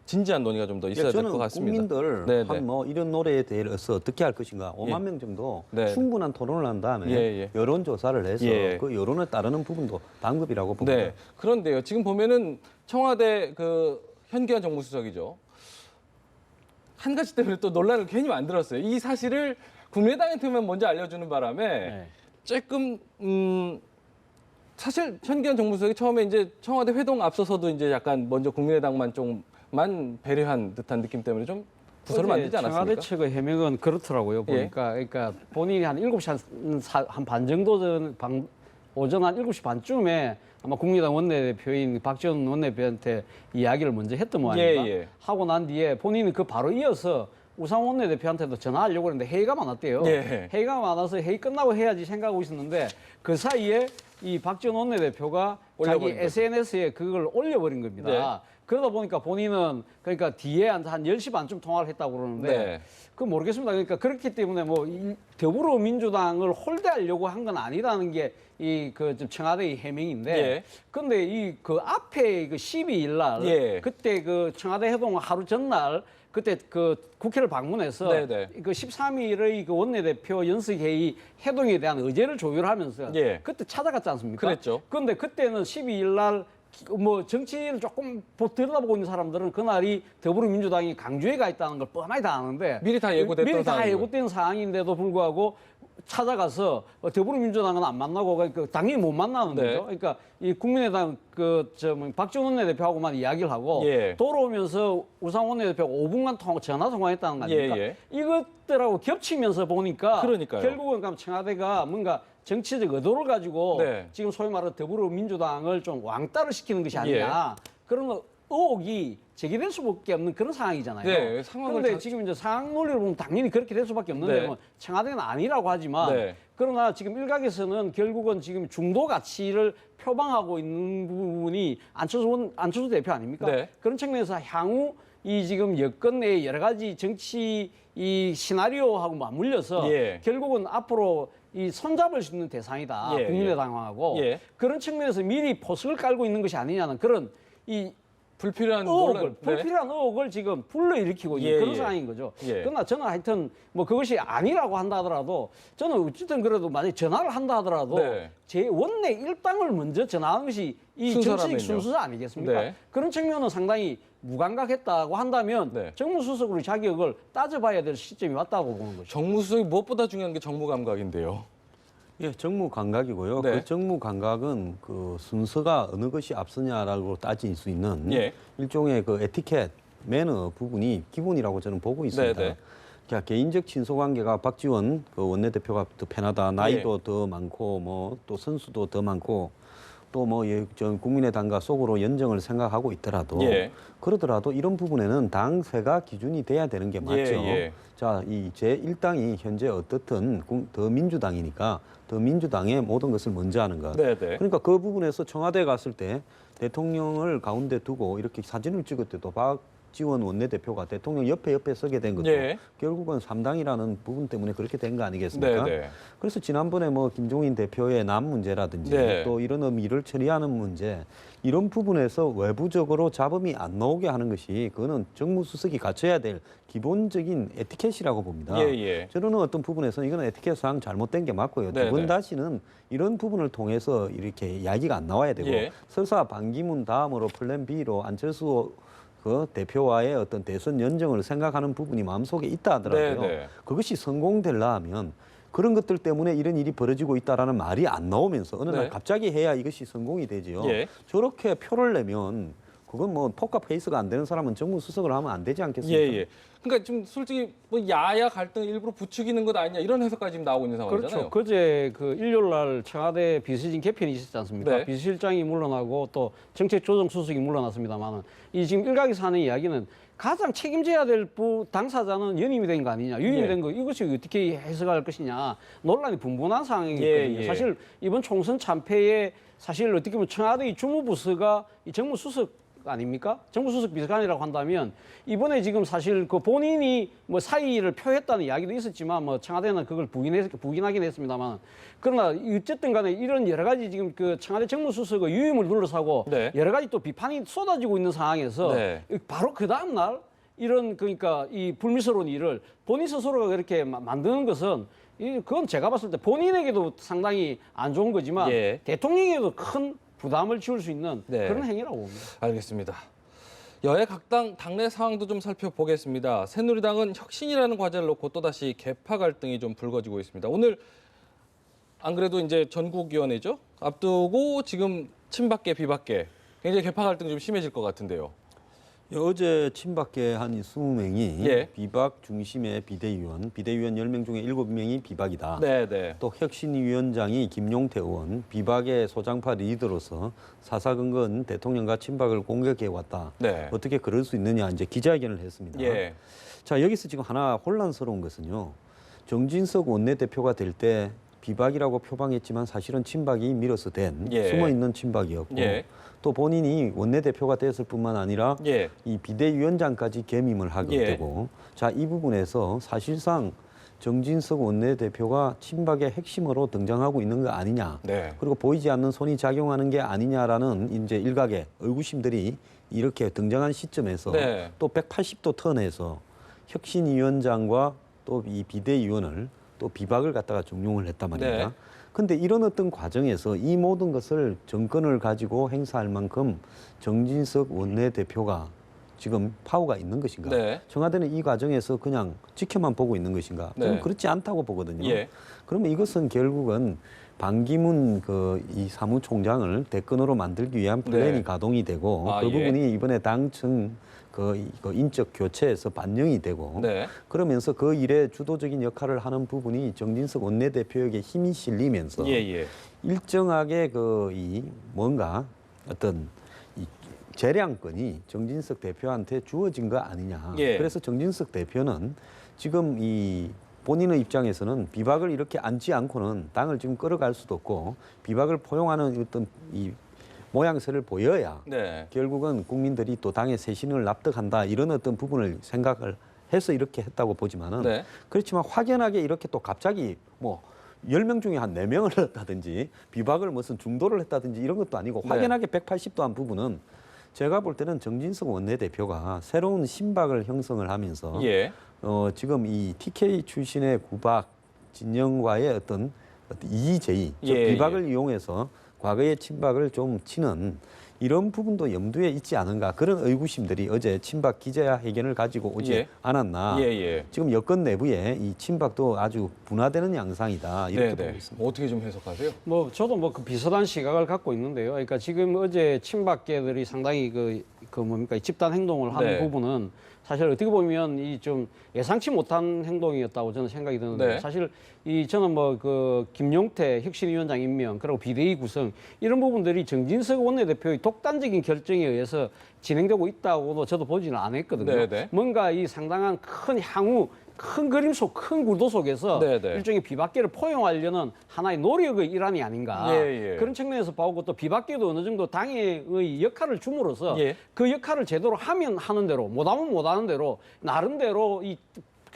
Speaker 1: 진지한 논의가 좀 더 있어야 될 것
Speaker 2: 저는
Speaker 1: 같습니다.
Speaker 2: 국민들
Speaker 1: 네, 네.
Speaker 2: 한 뭐 이런 노래에 대해서 어떻게 할 것인가 5만 명 정도
Speaker 1: 네.
Speaker 2: 충분한 토론을 한 다음에
Speaker 1: 예, 예.
Speaker 2: 여론조사를 해서
Speaker 1: 예.
Speaker 2: 그 여론에 따르는 부분도 방법이라고 봅니다.
Speaker 1: 네. 그런데요. 지금 보면은 청와대 그 현기환 정무수석이죠. 한 가지 때문에 또 논란을 괜히 만들었어요. 이 사실을 국민의당한테만 먼저 알려주는 바람에
Speaker 3: 네.
Speaker 1: 조금 사실 현기환 정무수석이 처음에 이제 청와대 회동 앞서서도 이제 약간 먼저 국민의당만 좀만 배려한 듯한 느낌 때문에 좀 부서를
Speaker 3: 어제
Speaker 1: 만들지 않았습니까?
Speaker 3: 청와대 측의 해명은 그렇더라고요.
Speaker 1: 예.
Speaker 3: 보니까 그러니까 본인이 한 7시 한 반 정도 오전 한 7시 반쯤에 아마 국민의당 원내대표인 박지원 원내대표한테 이야기를 먼저 했던 모양입니다.
Speaker 1: 예, 예.
Speaker 3: 하고 난 뒤에 본인은 그 바로 이어서 우상호 원내대표한테도 전화하려고 했는데 회의가 많았대요.
Speaker 1: 예.
Speaker 3: 회의가 많아서 회의 끝나고 해야지 생각하고 있었는데 그 사이에 이 박지원 원내대표가 자기
Speaker 1: 올려버린 거죠.
Speaker 3: SNS에 그걸 올려버린 겁니다.
Speaker 1: 네.
Speaker 3: 그러다 보니까 본인은 그러니까 뒤에 한 10시 반쯤 통화를 했다고 그러는데
Speaker 1: 네.
Speaker 3: 그 모르겠습니다. 그러니까 그렇기 때문에 뭐 더불어민주당을 홀대하려고 한 건 아니라는 게 이 그 청와대의 해명인데
Speaker 1: 예.
Speaker 3: 근데 이 그 앞에 그 12일 날
Speaker 1: 예.
Speaker 3: 그때 그 청와대 회동 하루 전날 그때 그 국회를 방문해서
Speaker 1: 네네.
Speaker 3: 그 13일의 그 원내대표 연석회의 회동에 대한 의제를 조율하면서
Speaker 1: 예.
Speaker 3: 그때 찾아갔지 않습니까?
Speaker 1: 그랬죠.
Speaker 3: 그런데 그때는 12일 날 뭐 정치를 조금 들여다보고 있는 사람들은 그날이 더불어민주당이 강주에 가 있다는 걸 뻔하게 다 아는데
Speaker 1: 미리 다 예고됐던
Speaker 3: 미리 다
Speaker 1: 사항이고요.
Speaker 3: 예고된 사항인데도 불구하고 찾아가서 더불어민주당은 안 만나고 그러니까 당연히 못 만나는
Speaker 1: 네.
Speaker 3: 거죠. 그러니까 이 국민의당 박지원 원내대표하고만 이야기를 하고
Speaker 1: 예.
Speaker 3: 돌아오면서 우상호 원내대표가 5분간 전화 통화했다는 거 아닙니까?
Speaker 1: 예, 예.
Speaker 3: 이것들하고 겹치면서 보니까
Speaker 1: 그러니까요.
Speaker 3: 결국은 그럼 청와대가 뭔가 정치적 의도를 가지고
Speaker 1: 네.
Speaker 3: 지금 소위 말하는 더불어민주당을 좀 왕따를 시키는 것이 아니냐 그런 의혹이 제기될 수밖에 없는 그런 상황이잖아요.
Speaker 1: 네, 상황을
Speaker 3: 그런데
Speaker 1: 다-
Speaker 3: 지금 이제 상황 논리를 보면 당연히 그렇게 될 수밖에 없는데
Speaker 1: 네.
Speaker 3: 뭐 청와대는 아니라고 하지만
Speaker 1: 네.
Speaker 3: 그러나 지금 일각에서는 결국은 지금 중도 가치를 표방하고 있는 부분이 안철수 대표 아닙니까?
Speaker 1: 네.
Speaker 3: 그런 측면에서 향후 이 지금 여권 내의 여러 가지 정치 이 시나리오하고 맞물려서
Speaker 1: 예.
Speaker 3: 결국은 앞으로 이 손잡을 수 있는 대상이다.
Speaker 1: 예,
Speaker 3: 국민의당하고
Speaker 1: 예.
Speaker 3: 그런 측면에서 미리 포석을 깔고 있는 것이 아니냐는 그런 이
Speaker 1: 불필요한
Speaker 3: 의혹을
Speaker 1: 논란. 네.
Speaker 3: 불필요한 의혹을 지금 불러일으키고 있는
Speaker 1: 예,
Speaker 3: 그런
Speaker 1: 예.
Speaker 3: 상황인 거죠.
Speaker 1: 예.
Speaker 3: 그러나 저는 하여튼 뭐 그것이 아니라고 한다 하더라도 저는 어쨌든 그래도 만약에 전화를 한다 하더라도
Speaker 1: 네.
Speaker 3: 제 원내 일당을 먼저 전화하는 것이 이 정치적
Speaker 1: 순서라면요.
Speaker 3: 순서 아니겠습니까?
Speaker 1: 네.
Speaker 3: 그런 측면은 상당히 무감각했다고 한다면
Speaker 1: 네.
Speaker 3: 정무수석으로 자격을 따져봐야 될 시점이 왔다고 보는 거죠.
Speaker 1: 정무수석이 무엇보다 중요한 게 정무 감각인데요.
Speaker 2: 예, 정무 감각이고요.
Speaker 1: 네.
Speaker 2: 그 정무 감각은 그 순서가 어느 것이 앞서냐라고 따질 수 있는
Speaker 1: 예.
Speaker 2: 일종의 그 에티켓, 매너 부분이 기본이라고 저는 보고 있습니다.
Speaker 1: 네, 네.
Speaker 2: 그러니까 개인적 친소 관계가 박지원 그 원내대표가 더 편하다. 나이도 더 많고 뭐 또 선수도 더 많고 또 뭐 전 국민의당과 속으로 연정을 생각하고 있더라도
Speaker 1: 예.
Speaker 2: 그러더라도 이런 부분에는 당세가 기준이 돼야 되는 게 맞죠.
Speaker 1: 예.
Speaker 2: 자, 이 제1당이 현재 어떻든 더민주당이니까 더민주당의 모든 것을 먼저 하는 것.
Speaker 1: 네, 네.
Speaker 2: 그러니까 그 부분에서 청와대 갔을 때 대통령을 가운데 두고 이렇게 사진을 찍을 때도 박지원 원내대표가 대통령 옆에 서게 된 것도
Speaker 1: 예.
Speaker 2: 결국은 3당이라는 부분 때문에 그렇게 된 거 아니겠습니까?
Speaker 1: 네, 네.
Speaker 2: 그래서 지난번에 뭐 김종인 대표의 남 문제라든지
Speaker 1: 네.
Speaker 2: 또 이런 일을 처리하는 문제 이런 부분에서 외부적으로 잡음이 안 나오게 하는 것이 그거는 정무수석이 갖춰야 될 기본적인 에티켓이라고 봅니다.
Speaker 1: 예, 예.
Speaker 2: 저는 어떤 부분에서 이거는 에티켓상 잘못된 게 맞고요.
Speaker 1: 네,
Speaker 2: 두 번
Speaker 1: 네.
Speaker 2: 다시는 이런 부분을 통해서 이렇게 이야기가 안 나와야 되고
Speaker 1: 예.
Speaker 2: 설사 반기문 다음으로 플랜 B로 안철수 그 대표와의 어떤 대선 연정을 생각하는 부분이 마음속에 있다 하더라도요.
Speaker 1: 네, 네.
Speaker 2: 그것이 성공되려 하면 그런 것들 때문에 이런 일이 벌어지고 있다라는 말이 안 나오면서 어느
Speaker 1: 네.
Speaker 2: 날 갑자기 해야 이것이 성공이 되지요.
Speaker 1: 예.
Speaker 2: 저렇게 표를 내면 그건 뭐 포카 페이스가 안 되는 사람은 정무수석을 하면 안 되지 않겠습니까?
Speaker 1: 예, 예. 그러니까 지금 솔직히 뭐 야야 갈등을 일부러 부추기는 것 아니냐 이런 해석까지 지금 나오고 있는 상황이잖아요.
Speaker 3: 그렇죠. 그제 그 일요일 날 청와대 비서진 개편이 있었지 않습니까?
Speaker 1: 네.
Speaker 3: 비서실장이 물러나고 또 정책조정수석이 물러났습니다만 이 지금 일각에서 하는 이야기는 가장 책임져야 될 당사자는 연임이 된 거 아니냐, 유임이
Speaker 1: 예.
Speaker 3: 된 거 이것이 어떻게 해석할 것이냐 논란이 분분한 상황이거든요.
Speaker 1: 예, 예.
Speaker 3: 사실 이번 총선 참패에 사실 어떻게 보면 청와대의 주무부서가 이 정무수석 아닙니까? 정무수석 비서관이라고 한다면 이번에 지금 사실 그 본인이 뭐 사의를 표했다는 이야기도 있었지만 뭐 청와대는 그걸 부인하긴 했습니다만 그러나 어쨌든 간에 이런 여러 가지 지금 그 청와대 정무수석의 유임을 둘러싸고
Speaker 1: 네.
Speaker 3: 여러 가지 또 비판이 쏟아지고 있는 상황에서
Speaker 1: 네.
Speaker 3: 바로 그 다음 날 이런 그러니까 이 불미스러운 일을 본인 스스로가 그렇게 만드는 것은 그건 제가 봤을 때 본인에게도 상당히 안 좋은 거지만
Speaker 1: 예.
Speaker 3: 대통령에게도 큰 부담을 지울 수 있는
Speaker 1: 네.
Speaker 3: 그런 행위라고 봅니다.
Speaker 1: 알겠습니다. 여야 각 당 당내 상황도 좀 살펴보겠습니다. 새누리당은 혁신이라는 과제를 놓고 또다시 개파 갈등이 좀 불거지고 있습니다. 오늘 안 그래도 이제 전국위원회죠. 앞두고 지금 친박계 비박계 굉장히 개파 갈등이 좀 심해질 것 같은데요.
Speaker 2: 어제 친박계 한 20명이
Speaker 1: 예.
Speaker 2: 비박 중심의 비대위원 10명 중에 7명이 비박이다.
Speaker 1: 네, 네.
Speaker 2: 또 혁신위원장이 김용태 의원, 비박의 소장파 리더로서 사사건건 대통령과 친박을 공격해 왔다.
Speaker 1: 네.
Speaker 2: 어떻게 그럴 수 있느냐 이제 기자회견을 했습니다.
Speaker 1: 예.
Speaker 2: 자 여기서 지금 하나 혼란스러운 것은요. 정진석 원내대표가 될 때 비박이라고 표방했지만 사실은 친박이 밀어서 된
Speaker 1: 예.
Speaker 2: 숨어 있는 친박이었고
Speaker 1: 예.
Speaker 2: 또 본인이 원내대표가 됐을 뿐만 아니라
Speaker 1: 예.
Speaker 2: 이 비대위원장까지 겸임을 하게
Speaker 1: 예.
Speaker 2: 되고 자 이 부분에서 사실상 정진석 원내대표가 친박의 핵심으로 등장하고 있는 거 아니냐
Speaker 1: 네.
Speaker 2: 그리고 보이지 않는 손이 작용하는 게 아니냐라는 이제 일각의 의구심들이 이렇게 등장한 시점에서
Speaker 1: 네.
Speaker 2: 또 180도 턴에서 혁신위원장과 또 이 비대위원을 또 비박을 갖다가 중용을 했단 말입니다.
Speaker 1: 네.
Speaker 2: 근데 이런 어떤 과정에서 이 모든 것을 정권을 가지고 행사할 만큼 정진석 원내대표가 지금 파워가 있는 것인가?
Speaker 1: 네.
Speaker 2: 청와대는 이 과정에서 그냥 지켜만 보고 있는 것인가? 저는
Speaker 1: 네.
Speaker 2: 그렇지 않다고 보거든요.
Speaker 1: 예.
Speaker 2: 그러면 이것은 결국은 반기문 이 사무총장을 대권으로 만들기 위한 플랜이
Speaker 1: 네.
Speaker 2: 가동이 되고
Speaker 1: 아,
Speaker 2: 그
Speaker 1: 예.
Speaker 2: 부분이 이번에 당청 그 인적 교체에서 반영이 되고
Speaker 1: 네.
Speaker 2: 그러면서 그 일에 주도적인 역할을 하는 부분이 정진석 원내대표에게 힘이 실리면서
Speaker 1: 예, 예.
Speaker 2: 일정하게 이 뭔가 어떤 이 재량권이 정진석 대표한테 주어진 거 아니냐.
Speaker 1: 예.
Speaker 2: 그래서 정진석 대표는 지금 이 본인의 입장에서는 비박을 이렇게 앉지 않고는 당을 지금 끌어갈 수도 없고 비박을 포용하는 어떤 이 모양새를 보여야
Speaker 1: 네.
Speaker 2: 결국은 국민들이 또 당의 쇄신을 납득한다 이런 어떤 부분을 생각을 해서 이렇게 했다고 보지만은
Speaker 1: 네.
Speaker 2: 그렇지만 확연하게 이렇게 또 갑자기 뭐 10명 중에 한 4명을 했다든지 비박을 무슨 중도를 했다든지 이런 것도 아니고
Speaker 1: 네.
Speaker 2: 확연하게 180도 한 부분은 제가 볼 때는 정진석 원내대표가 새로운 신박을 형성을 하면서
Speaker 1: 예.
Speaker 2: 지금 이 TK 출신의 구박 진영과의 어떤 이의제의, 즉
Speaker 1: 예,
Speaker 2: 비박을 이용해서 과거의 친박을 좀 치는 이런 부분도 염두에 있지 않은가 그런 의구심들이 어제 친박 기자회견을 가지고 오지
Speaker 1: 예.
Speaker 2: 않았나.
Speaker 1: 예, 예.
Speaker 2: 지금 여권 내부에 이 친박도 아주 분화되는 양상이다 이렇게
Speaker 1: 네,
Speaker 2: 보고
Speaker 1: 네.
Speaker 2: 있습니다.
Speaker 1: 어떻게 좀 해석하세요?
Speaker 3: 뭐 저도 뭐 그 비슷한 시각을 갖고 있는데요. 그러니까 지금 어제 친박계들이 상당히 그 뭡니까 집단 행동을 하는
Speaker 1: 네.
Speaker 3: 부분은 사실 어떻게 보면 이 좀 예상치 못한 행동이었다고 저는 생각이 드는데
Speaker 1: 네.
Speaker 3: 사실 저는 뭐 그 김용태 혁신위원장 임명 그리고 비대위 구성 이런 부분들이 정진석 원내대표의 독단적인 결정에 의해서 진행되고 있다고도 저도 보지는 않았거든요.
Speaker 1: 네, 네.
Speaker 3: 뭔가 이 상당한 큰 향후 큰 그림 속, 큰 구도 속에서
Speaker 1: 네네.
Speaker 3: 일종의 비박계를 포용하려는 하나의 노력의 일환이 아닌가.
Speaker 1: 예.
Speaker 3: 그런 측면에서 보고 또 비박계도 어느 정도 당의 역할을 줌으로써
Speaker 1: 예.
Speaker 3: 그 역할을 제대로 하면 하는 대로, 못하면 못하는 대로 나름대로 이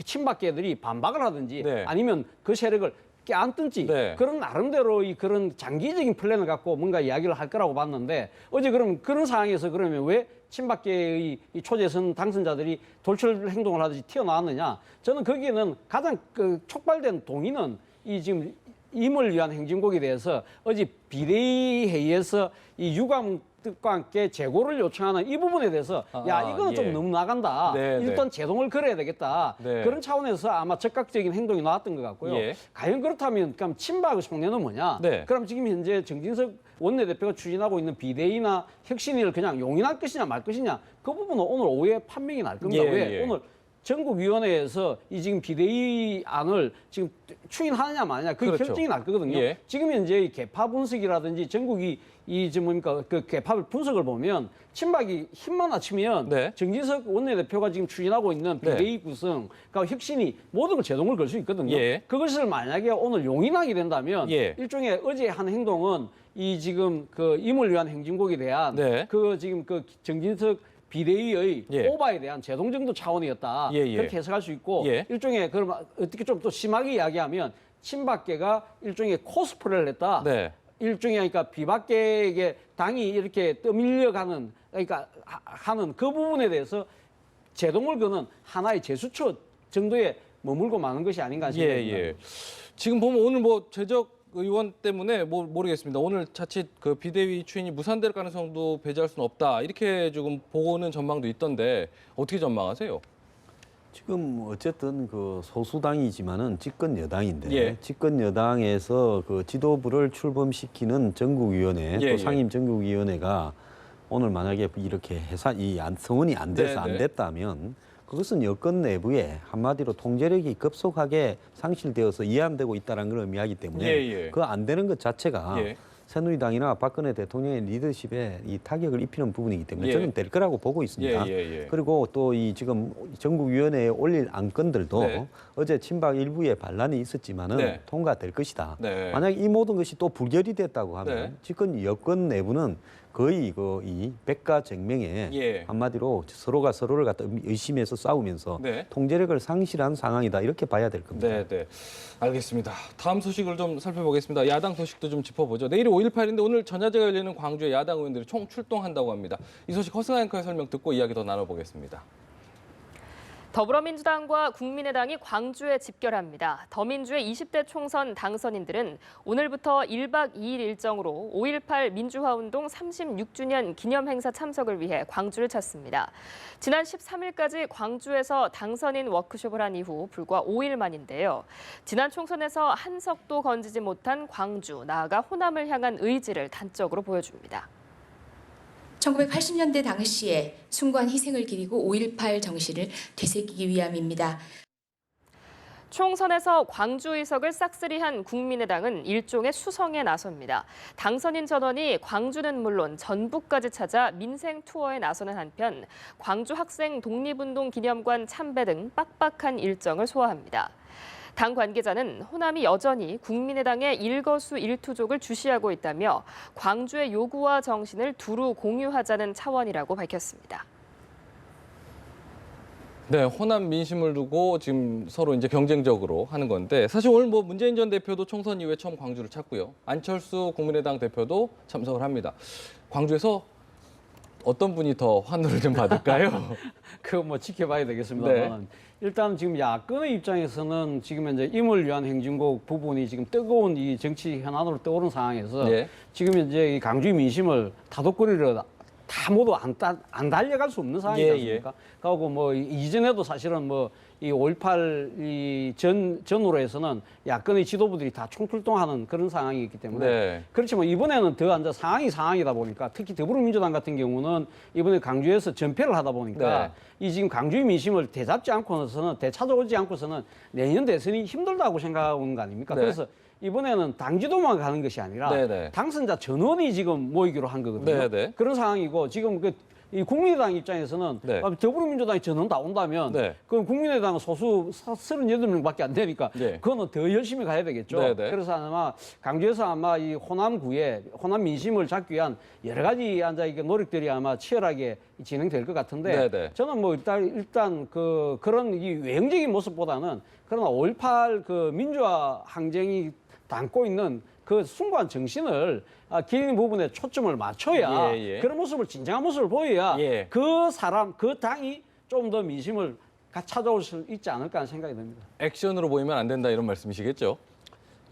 Speaker 3: 친박계들이 반박을 하든지
Speaker 1: 네.
Speaker 3: 아니면 그 세력을 껴안든지
Speaker 1: 네.
Speaker 3: 그런 나름대로 이 그런 장기적인 플랜을 갖고 뭔가 이야기를 할 거라고 봤는데 어제 그럼 그런 상황에서 그러면 왜 친박계의 이 초재선 당선자들이 돌출 행동을 하듯이 튀어나왔느냐? 저는 거기에는 가장 그 촉발된 동의는 이 지금 임을 위한 행진곡에 대해서 어제 비대위 회의에서 이 유감과 함께 재고를 요청하는 이 부분에 대해서 야 이거는
Speaker 1: 예.
Speaker 3: 좀 너무 나간다.
Speaker 1: 네,
Speaker 3: 일단 제동을 걸어야 되겠다.
Speaker 1: 네.
Speaker 3: 그런 차원에서 아마 적극적인 행동이 나왔던 것 같고요.
Speaker 1: 예.
Speaker 3: 과연 그렇다면 그럼 친박의 속내는 뭐냐?
Speaker 1: 네.
Speaker 3: 그럼 지금 현재 정진석 원내대표가 추진하고 있는 비대위나 혁신위를 그냥 용인할 것이냐 말 것이냐 그 부분은 오늘 오후에 판명이 날 겁니다.
Speaker 1: 예,
Speaker 3: 왜?
Speaker 1: 예.
Speaker 3: 오늘 전국위원회에서 이 지금 비대위 안을 지금 추인하느냐 마느냐 그
Speaker 1: 그렇죠.
Speaker 3: 결정이 날 거거든요.
Speaker 1: 예.
Speaker 3: 지금 현재 이 개파 분석이라든지 전국이 이 지금 뭡니까 그 개파 분석을 보면 친박이 힘만 합치면
Speaker 1: 네.
Speaker 3: 정진석 원내대표가 지금 추진하고 있는
Speaker 1: 네.
Speaker 3: 비대위 구성, 그러니까 혁신이 모든 걸 제동을 걸 수 있거든요.
Speaker 1: 예.
Speaker 3: 그것을 만약에 오늘 용인하게 된다면
Speaker 1: 예.
Speaker 3: 일종의 어제 한 행동은 이 지금 그 임을 위한 행진곡에 대한
Speaker 1: 네.
Speaker 3: 그 지금 그 정진석 비대위의
Speaker 1: 예.
Speaker 3: 오바에 대한 제동 정도 차원이었다.
Speaker 1: 예.
Speaker 3: 그렇게 해석할 수 있고
Speaker 1: 예.
Speaker 3: 일종의 그럼 어떻게 좀 또 심하게 이야기하면 친박계가 일종의 코스프레를 했다.
Speaker 1: 네.
Speaker 3: 일종의 그러니까 비박계에게 당이 이렇게 떠밀려가는 그러니까 하는 그 부분에 대해서 제동을 거는 하나의 제수처 정도에 머물고 마는 것이 아닌가 싶습니다.
Speaker 1: 예. 지금 보면 오늘 뭐 재적 의원 때문에 뭐 모르겠습니다. 오늘 자칫 그 비대위 추인이 무산될 가능성도 배제할 수는 없다. 이렇게 조금 보는 전망도 있던데 어떻게 전망하세요?
Speaker 2: 지금 어쨌든 그 소수당이지만은 집권 여당인데
Speaker 1: 예.
Speaker 2: 집권 여당에서 그 지도부를 출범시키는 전국위원회
Speaker 1: 예,
Speaker 2: 또 상임 전국위원회가 오늘 만약에 이렇게 성원이 안 돼서
Speaker 1: 네,
Speaker 2: 안
Speaker 1: 네.
Speaker 2: 됐다면 그것은 여권 내부에 한마디로 통제력이 급속하게 상실되어서 이해안되고 있다는 걸 의미하기 때문에
Speaker 1: 예.
Speaker 2: 그 안 되는 것 자체가
Speaker 1: 예.
Speaker 2: 새누리당이나 박근혜 대통령의 리더십에 이 타격을 입히는 부분이기 때문에
Speaker 1: 예.
Speaker 2: 저는 될 거라고 보고 있습니다.
Speaker 1: 예.
Speaker 2: 그리고 또 이 지금 전국위원회에 올릴 안건들도
Speaker 1: 네.
Speaker 2: 어제 친박 일부에 반란이 있었지만은
Speaker 1: 네.
Speaker 2: 통과될 것이다.
Speaker 1: 네.
Speaker 2: 만약 이 모든 것이 또 불결이 됐다고 하면
Speaker 1: 네.
Speaker 2: 집권 여권 내부는 거의 이 백가쟁명에
Speaker 1: 예.
Speaker 2: 한마디로 서로가 서로를 갖다 의심해서 싸우면서
Speaker 1: 네.
Speaker 2: 통제력을 상실한 상황이다 이렇게 봐야 될 겁니다.
Speaker 1: 네. 알겠습니다. 다음 소식을 좀 살펴보겠습니다. 야당 소식도 좀 짚어보죠. 내일이 5.18인데 오늘 전야제가 열리는 광주에 야당 의원들이 총 출동한다고 합니다. 이 소식 허승아 앵커의 설명 듣고 이야기 더 나눠보겠습니다.
Speaker 7: 더불어민주당과 국민의당이 광주에 집결합니다. 더민주의 20대 총선 당선인들은 오늘부터 1박 2일 일정으로 5.18 민주화운동 36주년 기념행사 참석을 위해 광주를 찾습니다. 지난 13일까지 광주에서 당선인 워크숍을 한 이후 불과 5일 만인데요. 지난 총선에서 한 석도 건지지 못한 광주, 나아가 호남을 향한 의지를 단적으로 보여줍니다.
Speaker 8: 1980년대 당시에 숭고한 희생을 기리고 5.18 정신을 되새기기 위함입니다.
Speaker 7: 총선에서 광주 의석을 싹쓸이한 국민의당은 일종의 수성에 나섭니다. 당선인 전원이 광주는 물론 전북까지 찾아 민생 투어에 나서는 한편 광주 학생 독립운동 기념관 참배 등 빡빡한 일정을 소화합니다. 당 관계자는 호남이 여전히 국민의당의 일거수일투족을 주시하고 있다며 광주의 요구와 정신을 두루 공유하자는 차원이라고 밝혔습니다.
Speaker 1: 네, 호남 민심을 두고 지금 서로 이제 경쟁적으로 하는 건데 사실 오늘 뭐 문재인 전 대표도 총선 이후에 처음 광주를 찾고요. 안철수 국민의당 대표도 참석을 합니다. 광주에서 어떤 분이 더 환호를 좀 받을까요?
Speaker 3: 그거 뭐 지켜봐야 되겠습니다만 일단 지금 야권의 입장에서는 지금 현재 임을 위한 행진곡 부분이 지금 뜨거운 이 정치 현안으로 떠오른 상황에서
Speaker 1: 예.
Speaker 3: 지금 현재 이 강주의 민심을 다독거리려 다 모두 안 달려갈 수 없는 상황이지 않습니까? 그리고 뭐 이전에도 사실은 뭐 이 5.18 전후로 해서는 야권의 지도부들이 다 총출동하는 그런 상황이기 때문에
Speaker 1: 네.
Speaker 3: 그렇지만 이번에는 더 앉아 상황이다 보니까 특히 더불어민주당 같은 경우는 이번에 강주에서 전패를 하다 보니까 이 지금 강주의 민심을 되찾지 않고서는 되찾아오지 않고서는 내년 대선이 힘들다고 생각하는 거 아닙니까?
Speaker 1: 네.
Speaker 3: 그래서 이번에는 당 지도만 가는 것이 아니라
Speaker 1: 네네.
Speaker 3: 당선자 전원이 지금 모이기로 한 거거든요.
Speaker 1: 네네.
Speaker 3: 그런 상황이고 지금 그 이 국민의당 입장에서는
Speaker 1: 네.
Speaker 3: 더불어민주당이 전원 다 온다면
Speaker 1: 네.
Speaker 3: 그럼 국민의당은 소수 38명밖에 안 되니까
Speaker 1: 네.
Speaker 3: 그거는 더 열심히 가야 되겠죠.
Speaker 1: 네, 네.
Speaker 3: 그래서 아마 강주에서 아마 이 호남구에 호남 민심을 잡기 위한 여러 가지 노력들이 아마 치열하게 진행될 것 같은데
Speaker 1: 네, 네.
Speaker 3: 저는 뭐 일단 그런 이 외형적인 모습보다는 그러나 5.18 그 민주화 항쟁이 담고 있는 그 숭고한 정신을 기린 부분에 초점을 맞춰야
Speaker 1: 예, 예.
Speaker 3: 그런 모습을 진정한 모습을 보여야
Speaker 1: 예.
Speaker 3: 그 사람 그 당이 좀 더 민심을 찾아올 수 있지 않을까 하는 생각이 듭니다.
Speaker 1: 액션으로 보이면 안 된다 이런 말씀이시겠죠?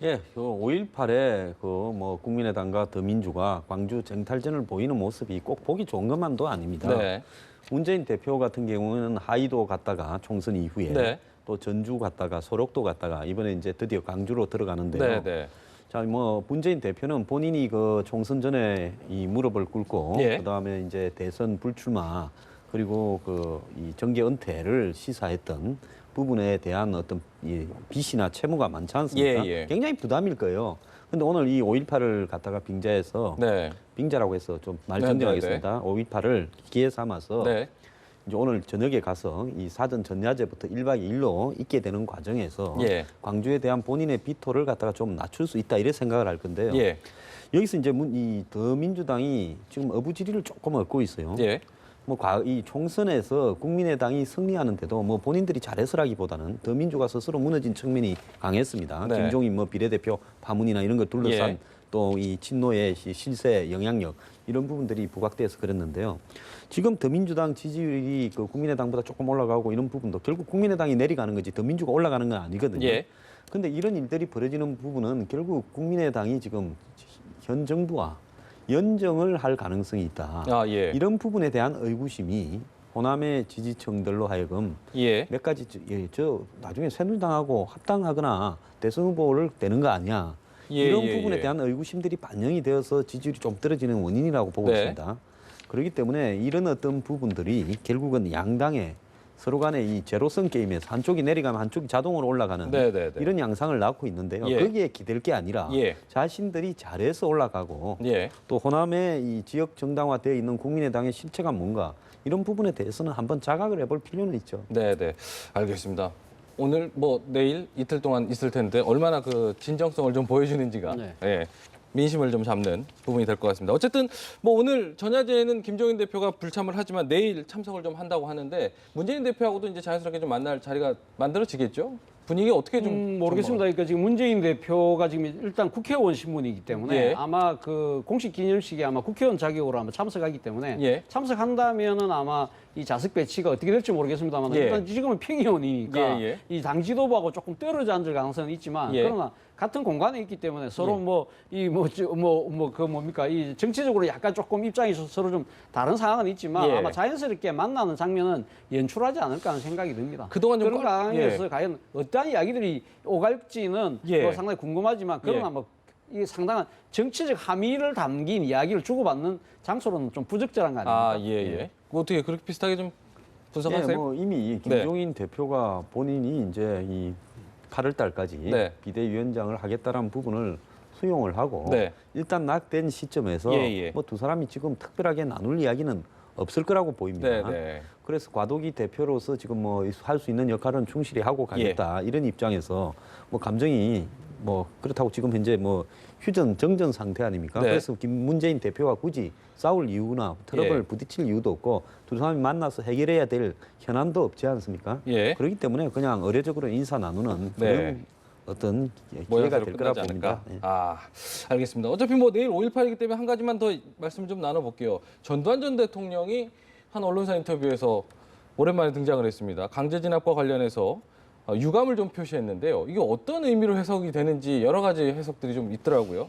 Speaker 2: 예, 5.18에 그 뭐 국민의당과 더민주가 광주 쟁탈전을 보이는 모습이 꼭 보기 좋은 것만도 아닙니다.
Speaker 1: 네.
Speaker 2: 문재인 대표 같은 경우는 하이도 갔다가 총선 이후에
Speaker 1: 네.
Speaker 2: 또 전주 갔다가 소록도 갔다가 이번에 이제 드디어 광주로 들어가는데요.
Speaker 1: 네, 네.
Speaker 2: 자, 뭐 문재인 대표는 본인이 그 총선 전에 이 무릎을 꿇고
Speaker 1: 예.
Speaker 2: 그다음에 이제 대선 불출마 그리고 그 이 정계 은퇴를 시사했던 부분에 대한 어떤 이 빚이나 채무가 많지 않습니까?
Speaker 1: 예, 예.
Speaker 2: 굉장히 부담일 거예요. 근데 오늘 이 5.18을 갖다가 빙자해서
Speaker 1: 네.
Speaker 2: 빙자라고 해서 좀 말
Speaker 1: 네,
Speaker 2: 정정하겠습니다. 5.18을 기회 삼아서
Speaker 1: 네.
Speaker 2: 이제 오늘 저녁에 가서 이 사전 전야제부터 1박 2일로 있게 되는 과정에서
Speaker 1: 예.
Speaker 2: 광주에 대한 본인의 비토를 갖다가 좀 낮출 수 있다 이런 생각을 할 건데요.
Speaker 1: 예.
Speaker 2: 여기서 이제 이 더민주당이 지금 어부지리를 조금 얻고 있어요.
Speaker 1: 예.
Speaker 2: 뭐 이 총선에서 국민의당이 승리하는데도 뭐 본인들이 잘해서라기보다는 더민주가 스스로 무너진 측면이 강했습니다.
Speaker 1: 네.
Speaker 2: 김종인 뭐 비례대표 파문이나 이런 걸 둘러싼
Speaker 1: 예.
Speaker 2: 또 이 친노의 실세 영향력 이런 부분들이 부각돼서 그랬는데요. 지금 더민주당 지지율이 그 국민의당보다 조금 올라가고 이런 부분도 결국 국민의당이 내려가는 거지 더민주가 올라가는 건 아니거든요.
Speaker 1: 예.
Speaker 2: 근데 이런 일들이 벌어지는 부분은 결국 국민의당이 지금 현 정부와 연정을 할 가능성이 있다.
Speaker 1: 아, 예.
Speaker 2: 이런 부분에 대한 의구심이 호남의 지지층들로 하여금
Speaker 1: 예.
Speaker 2: 몇 가지 저 나중에 새누리당하고 합당하거나 대선 후보를 내는 거 아니야.
Speaker 1: 예,
Speaker 2: 이런
Speaker 1: 예,
Speaker 2: 부분에
Speaker 1: 예.
Speaker 2: 대한 의구심들이 반영이 되어서 지지율이 좀 떨어지는 원인이라고 보고
Speaker 1: 네.
Speaker 2: 있습니다. 그렇기 때문에 이런 어떤 부분들이 결국은 양당의 서로 간의 이 제로섬 게임에서 한쪽이 내려가면 한쪽이 자동으로 올라가는
Speaker 1: 네, 네, 네.
Speaker 2: 이런 양상을 낳고 있는데요.
Speaker 1: 예.
Speaker 2: 거기에 기댈 게 아니라
Speaker 1: 예.
Speaker 2: 자신들이 잘해서 올라가고
Speaker 1: 예.
Speaker 2: 또 호남의 이 지역 정당화되어 있는 국민의당의 실체가 뭔가 이런 부분에 대해서는 한번 자각을 해볼 필요는 있죠.
Speaker 1: 네, 네. 알겠습니다. 오늘 뭐 내일 이틀 동안 있을 텐데 얼마나 그 진정성을 좀 보여주는지가
Speaker 3: 네.
Speaker 1: 예, 민심을 좀 잡는 부분이 될 것 같습니다. 어쨌든 뭐 오늘 전야제에는 김종인 대표가 불참을 하지만 내일 참석을 좀 한다고 하는데 문재인 대표하고도 이제 자연스럽게 좀 만날 자리가 만들어지겠죠? 분위기 어떻게 좀
Speaker 3: 모르겠습니다. 그러니까 지금 문재인 대표가 지금 일단 국회의원 신분이기 때문에
Speaker 1: 예.
Speaker 3: 아마 그 공식 기념식에 아마 국회의원 자격으로 아마 참석하기 때문에
Speaker 1: 예.
Speaker 3: 참석한다면은 아마 이 좌석 배치가 어떻게 될지 모르겠습니다만
Speaker 1: 예.
Speaker 3: 일단 지금은 평의원이니까
Speaker 1: 예, 예.
Speaker 3: 이 당 지도부하고 조금 떨어져 앉을 가능성은 있지만
Speaker 1: 예.
Speaker 3: 그러나 같은 공간에 있기 때문에 서로 이 정치적으로 약간 조금 입장이 서로 좀 다른 상황은 있지만
Speaker 1: 예.
Speaker 3: 아마 자연스럽게 만나는 장면은 연출하지 않을까 하는 생각이 듭니다.
Speaker 1: 그동안 좀
Speaker 3: 그런
Speaker 1: 껄-
Speaker 3: 상황에서
Speaker 1: 예.
Speaker 3: 과연 어떠한 이야기들이 오갈지는
Speaker 1: 예.
Speaker 3: 뭐 상당히 궁금하지만 그러나
Speaker 1: 예.
Speaker 3: 뭐 이 상당한 정치적 함의를 담긴 이야기를 주고받는 장소로는 좀 부적절한 거 아닙니까?
Speaker 1: 아, 예, 예. 그거 어떻게 그렇게 비슷하게 좀 분석하세요?
Speaker 2: 예, 뭐 이미 김종인 대표가 본인이 이제 이 8월 달까지
Speaker 1: 네.
Speaker 2: 비대위원장을 하겠다라는 부분을 수용을 하고
Speaker 1: 네.
Speaker 2: 일단 낙된 시점에서
Speaker 1: 예, 예.
Speaker 2: 뭐 두 사람이 지금 특별하게 나눌 이야기는 없을 거라고 보입니다.
Speaker 1: 네, 네.
Speaker 2: 그래서 과도기 대표로서 지금 뭐 할 수 있는 역할은 충실히 하고 가겠다 이런 입장에서 뭐 감정이 뭐 그렇다고 지금 현재 뭐 휴전 정전 상태 아닙니까?
Speaker 1: 네.
Speaker 2: 그래서 문재인 대표가 굳이 싸울 이유나 트러블
Speaker 1: 예.
Speaker 2: 부딪힐 이유도 없고 두 사람이 만나서 해결해야 될 현안도 없지 않습니까?
Speaker 1: 예.
Speaker 2: 그렇기 때문에 그냥 의례적으로 인사 나누는
Speaker 1: 네.
Speaker 2: 그런 어떤 기회가
Speaker 1: 모양새로
Speaker 2: 될 거라
Speaker 1: 끝나지
Speaker 2: 봅니다.
Speaker 1: 않을까?
Speaker 2: 예.
Speaker 1: 아, 알겠습니다. 어차피 뭐 내일 5.18이기 때문에 한 가지만 더 말씀 좀 나눠볼게요. 전두환 전 대통령이 한 언론사 인터뷰에서 오랜만에 등장을 했습니다. 강제 진압과 관련해서 유감을 좀 표시했는데요. 이게 어떤 의미로 해석이 되는지 여러 가지 해석들이 좀 있더라고요.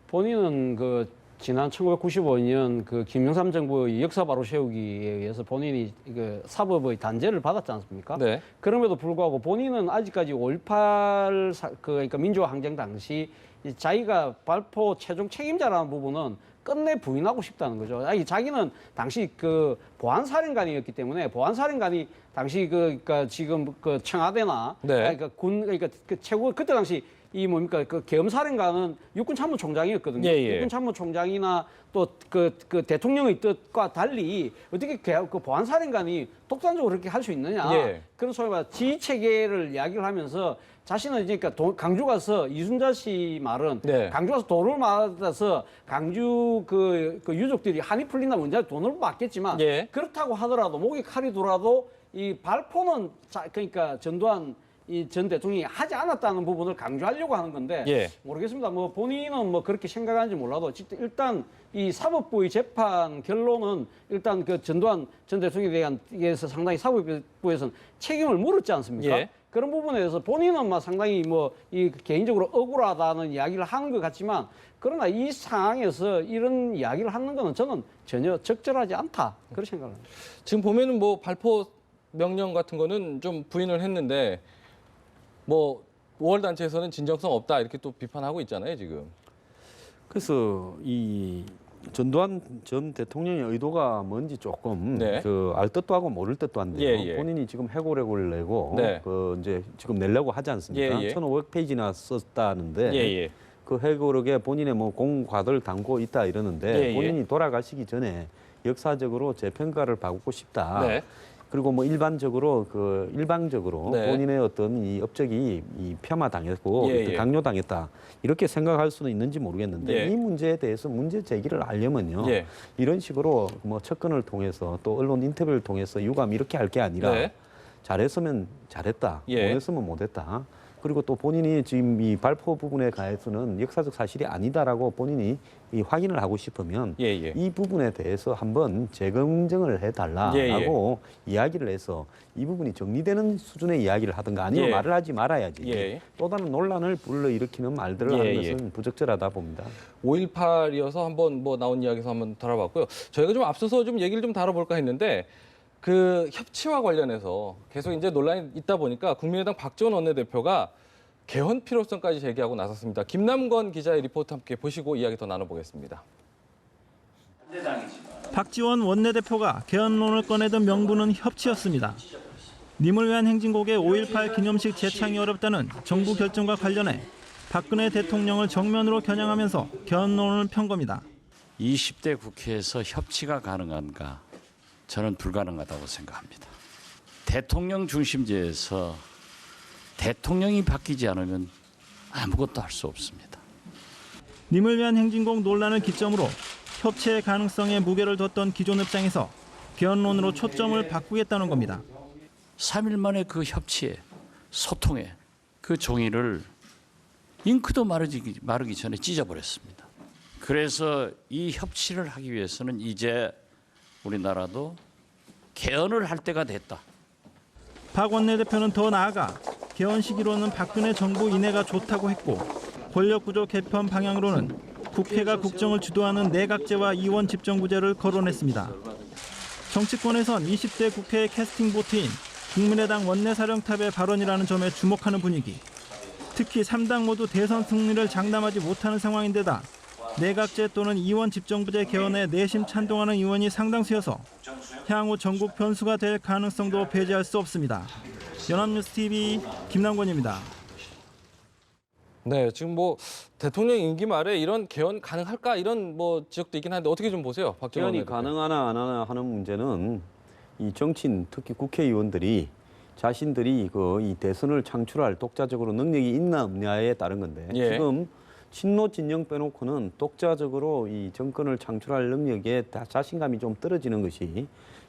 Speaker 3: 본인은 그 지난 1995년 그 김영삼 정부의 역사 바로 세우기에 의해서 본인이 그 사법의 단죄를 받았지 않습니까?
Speaker 1: 네.
Speaker 3: 그럼에도 불구하고 본인은 아직까지 5.18 그러니까 민주화 항쟁 당시 이 자기가 발포 최종 책임자라는 부분은 끝내 부인하고 싶다는 거죠. 아니, 자기는 당시 그 보안사령관이었기 때문에 보안사령관이 당시 그러니까 지금 그 청와대나
Speaker 1: 네.
Speaker 3: 그러니까 그러니까 그 최고 그때 당시 이 뭡니까 그 계엄사령관은 육군참모총장이었거든요.
Speaker 1: 예, 예.
Speaker 3: 육군참모총장이나 또 그 대통령의 뜻과 달리 어떻게 그 보안사령관이 독단적으로 그렇게 할 수 있느냐.
Speaker 1: 예.
Speaker 3: 그런 소위 말 지휘 체계를 이야기를 하면서 자신은 이제 그러니까 강주 가서 이순자 씨 말은
Speaker 1: 네.
Speaker 3: 강주 가서 돈을 받아서 강주 그 유족들이 한이 풀린다 문제 돈을 받겠지만
Speaker 1: 예.
Speaker 3: 그렇다고 하더라도 목에 칼이 돌아도 이 발포는 그러니까 전두환 이 전 대통령이 하지 않았다는 부분을 강조하려고 하는 건데
Speaker 1: 예.
Speaker 3: 모르겠습니다. 뭐 본인은 뭐 그렇게 생각하는지 몰라도 일단 이 사법부의 재판 결론은 일단 그 전두환 전 대통령에 대해서 상당히 사법부에서는 책임을 물었지 않습니까?
Speaker 1: 예.
Speaker 3: 그런 부분에 대해서 본인은 막 상당히 뭐 이 개인적으로 억울하다는 이야기를 하는 것 같지만 그러나 이 상황에서 이런 이야기를 하는 거는 저는 전혀 적절하지 않다 그런 생각을 합니다.
Speaker 1: 지금 보면은 뭐 발포 명령 같은 거는 좀 부인을 했는데 뭐 5월 단체에서는 진정성 없다 이렇게 또 비판하고 있잖아요 지금.
Speaker 2: 그래서 이 전두환 전 대통령의 의도가 뭔지 조금
Speaker 1: 네.
Speaker 2: 그 알 뜻도 하고 모를 뜻도 한데요.
Speaker 1: 예, 예.
Speaker 2: 본인이 지금 해고력을 내고
Speaker 1: 네.
Speaker 2: 그 이제 지금 내려고 하지 않습니까?
Speaker 1: 예, 예.
Speaker 2: 1,500페이지나 썼다는데
Speaker 1: 예예.
Speaker 2: 그 해고력에 본인의 뭐 공과를 담고 있다 이러는데
Speaker 1: 예, 예.
Speaker 2: 본인이 돌아가시기 전에 역사적으로 재평가를 받고 싶다.
Speaker 1: 네.
Speaker 2: 그리고 뭐 일반적으로
Speaker 1: 네.
Speaker 2: 본인의 어떤 이 업적이 이 폄하당했고
Speaker 1: 예, 예.
Speaker 2: 강요당했다 이렇게 생각할 수는 있는지 모르겠는데
Speaker 1: 예.
Speaker 2: 이 문제에 대해서 문제 제기를 하려면요
Speaker 1: 예.
Speaker 2: 이런 식으로 뭐 접근을 통해서 또 언론 인터뷰를 통해서 유감 이렇게 할 게 아니라
Speaker 1: 네.
Speaker 2: 잘했으면 잘했다
Speaker 1: 예.
Speaker 2: 못했으면 못했다. 그리고 또 본인이 지금 이 발포 부분에 관해서는 역사적 사실이 아니다라고 본인이 이 확인을 하고 싶으면
Speaker 1: 예예.
Speaker 2: 이 부분에 대해서 한번 재검증을 해달라라고 이야기를 해서 이 부분이 정리되는 수준의 이야기를 하든가 아니면
Speaker 1: 예.
Speaker 2: 말을 하지 말아야지.
Speaker 1: 예.
Speaker 2: 또 다른 논란을 불러일으키는 말들을
Speaker 1: 예,
Speaker 2: 하는
Speaker 1: 예.
Speaker 2: 것은 부적절하다 봅니다.
Speaker 1: 5.18이어서 한번 뭐 나온 이야기에서 한번 다뤄봤고요. 저희가 좀 앞서서 좀 얘기를 좀 다뤄볼까 했는데 그 협치와 관련해서 계속 이제 논란이 있다 보니까 국민의당 박지원 원내대표가 개헌 필요성까지 제기하고 나섰습니다. 김남건 기자의 리포트 함께 보시고 이야기 더 나눠보겠습니다.
Speaker 9: 박지원 원내대표가 개헌론을 꺼내던 명분은 협치였습니다. 님을 위한 행진곡의 5.18 기념식 재창이 어렵다는 정부 결정과 관련해 박근혜 대통령을 정면으로 겨냥하면서 개헌론을 편 겁니다.
Speaker 4: 20대 국회에서 협치가 가능한가? 저는 불가능하다고 생각합니다. 대통령 중심제에서 대통령이 바뀌지 않으면 아무것도 할 수 없습니다.
Speaker 9: 님을 위한 행진곡 논란을 기점으로 협치의 가능성에 무게를 뒀던 기존 입장에서 개헌론으로 초점을 바꾸겠다는 겁니다.
Speaker 4: 3일 만에 그 협치에 소통에 그 종이를 잉크도 마르기 전에 찢어버렸습니다. 그래서 이 협치를 하기 위해서는 이제 우리나라도 개헌을 할 때가 됐다.
Speaker 9: 박 원내대표는 더 나아가 개헌 시기로는 박근혜 정부 인해가 좋다고 했고 권력구조 개편 방향으로는 국회가 국정을 주도하는 내각제와 이원 집정부제를 거론했습니다. 정치권에선 20대 국회의 캐스팅 보트인 국민의당 원내사령탑의 발언이라는 점에 주목하는 분위기. 특히 3당 모두 대선 승리를 장담하지 못하는 상황인데다 내각제 또는 이원 집정부제 개헌에 내심 찬동하는 의원이 상당수여서 향후 전국 변수가 될 가능성도 배제할 수 없습니다. 연합뉴스TV 김남권입니다.
Speaker 1: 네, 지금 뭐 대통령 임기 말에 이런 개헌 가능할까 이런 뭐 지적도 있긴 한데 어떻게 좀 보세요, 박지원
Speaker 2: 개헌이
Speaker 1: 원내대표.
Speaker 2: 가능하나 안 하나 하는 문제는 이 정치인 특히 국회의원들이 자신들이 그 이 대선을 창출할 독자적으로 능력이 있나 없냐에 따른 건데
Speaker 1: 예.
Speaker 2: 지금 친노 진영 빼놓고는 독자적으로 이 정권을 창출할 능력에 자신감이 좀 떨어지는 것이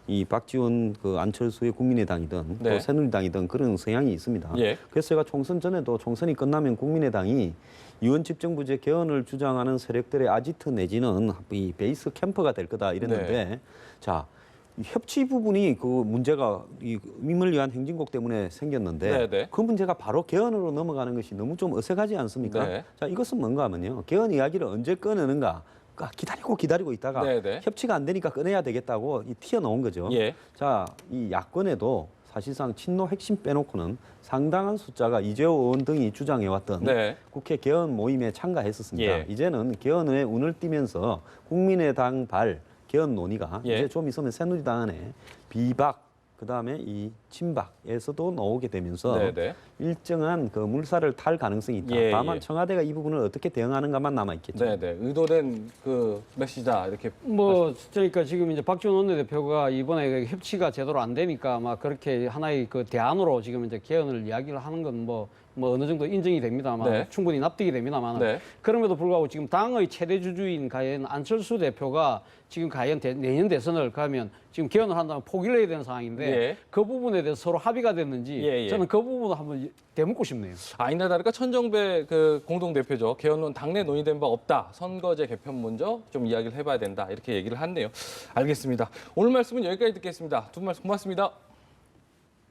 Speaker 2: 이 박지원 그 안철수의 국민의당이든
Speaker 1: 네.
Speaker 2: 또 새누리당이든 그런 성향이 있습니다.
Speaker 1: 예.
Speaker 2: 그래서 제가 총선 전에도 총선이 끝나면 국민의당이 이원 집정부제 개헌을 주장하는 세력들의 아지트 내지는 이 베이스 캠프가 될 거다 이랬는데
Speaker 1: 네.
Speaker 2: 자. 이 협치 부분이 그 문제가 이 님을 위한 행진곡 때문에 생겼는데
Speaker 1: 네, 네.
Speaker 2: 그 문제가 바로 개헌으로 넘어가는 것이 너무 좀 어색하지 않습니까?
Speaker 1: 네.
Speaker 2: 자, 이것은 뭔가 하면요. 개헌 이야기를 언제 꺼내는가? 기다리고 있다가
Speaker 1: 네, 네.
Speaker 2: 협치가 안 되니까 꺼내야 되겠다고 튀어나온 거죠.
Speaker 1: 예.
Speaker 2: 자, 이 야권에도 사실상 친노 핵심 빼놓고는 상당한 숫자가 이재호 의원 등이 주장해왔던
Speaker 1: 네.
Speaker 2: 국회 개헌 모임에 참가했었습니다.
Speaker 1: 예.
Speaker 2: 이제는 개헌에 운을 띄면서 국민의당 발 개헌 논의가
Speaker 1: 예.
Speaker 2: 이제 좀 있으면 새누리당 안에 비박 그다음에 이 친박에서도 나오게 되면서
Speaker 1: 네네.
Speaker 2: 일정한 그 물살을 탈 가능성이 있다.
Speaker 1: 예,
Speaker 2: 다만
Speaker 1: 예.
Speaker 2: 청와대가 이 부분을 어떻게 대응하는가만 남아 있겠죠.
Speaker 1: 네네. 의도된 그 메시지다 이렇게.
Speaker 3: 뭐 그러니까 지금 이제 박지원 원내대표가 이번에 그 협치가 제대로 안 되니까 막 그렇게 하나의 그 대안으로 지금 이제 개헌을 이야기를 하는 건 뭐 어느 정도 인정이 됩니다만
Speaker 1: 네.
Speaker 3: 충분히 납득이 됩니다만
Speaker 1: 네.
Speaker 3: 그럼에도 불구하고 지금 당의 최대 주주인 과연 안철수 대표가 지금 과연 내년 대선을 가면 지금 개헌을 한다면 포기를 해야 되는 상황인데
Speaker 1: 예.
Speaker 3: 그 부분에 대해서 서로 합의가 됐는지
Speaker 1: 예, 예.
Speaker 3: 저는 그 부분을 한번 되묻고 싶네요.
Speaker 1: 아니나 다를까 천정배 그 공동 대표죠. 개헌론 당내 논의된 바 없다. 선거제 개편 먼저 좀 이야기를 해봐야 된다. 이렇게 얘기를 했네요. 알겠습니다. 오늘 말씀은 여기까지 듣겠습니다. 두 분 말씀 고맙습니다.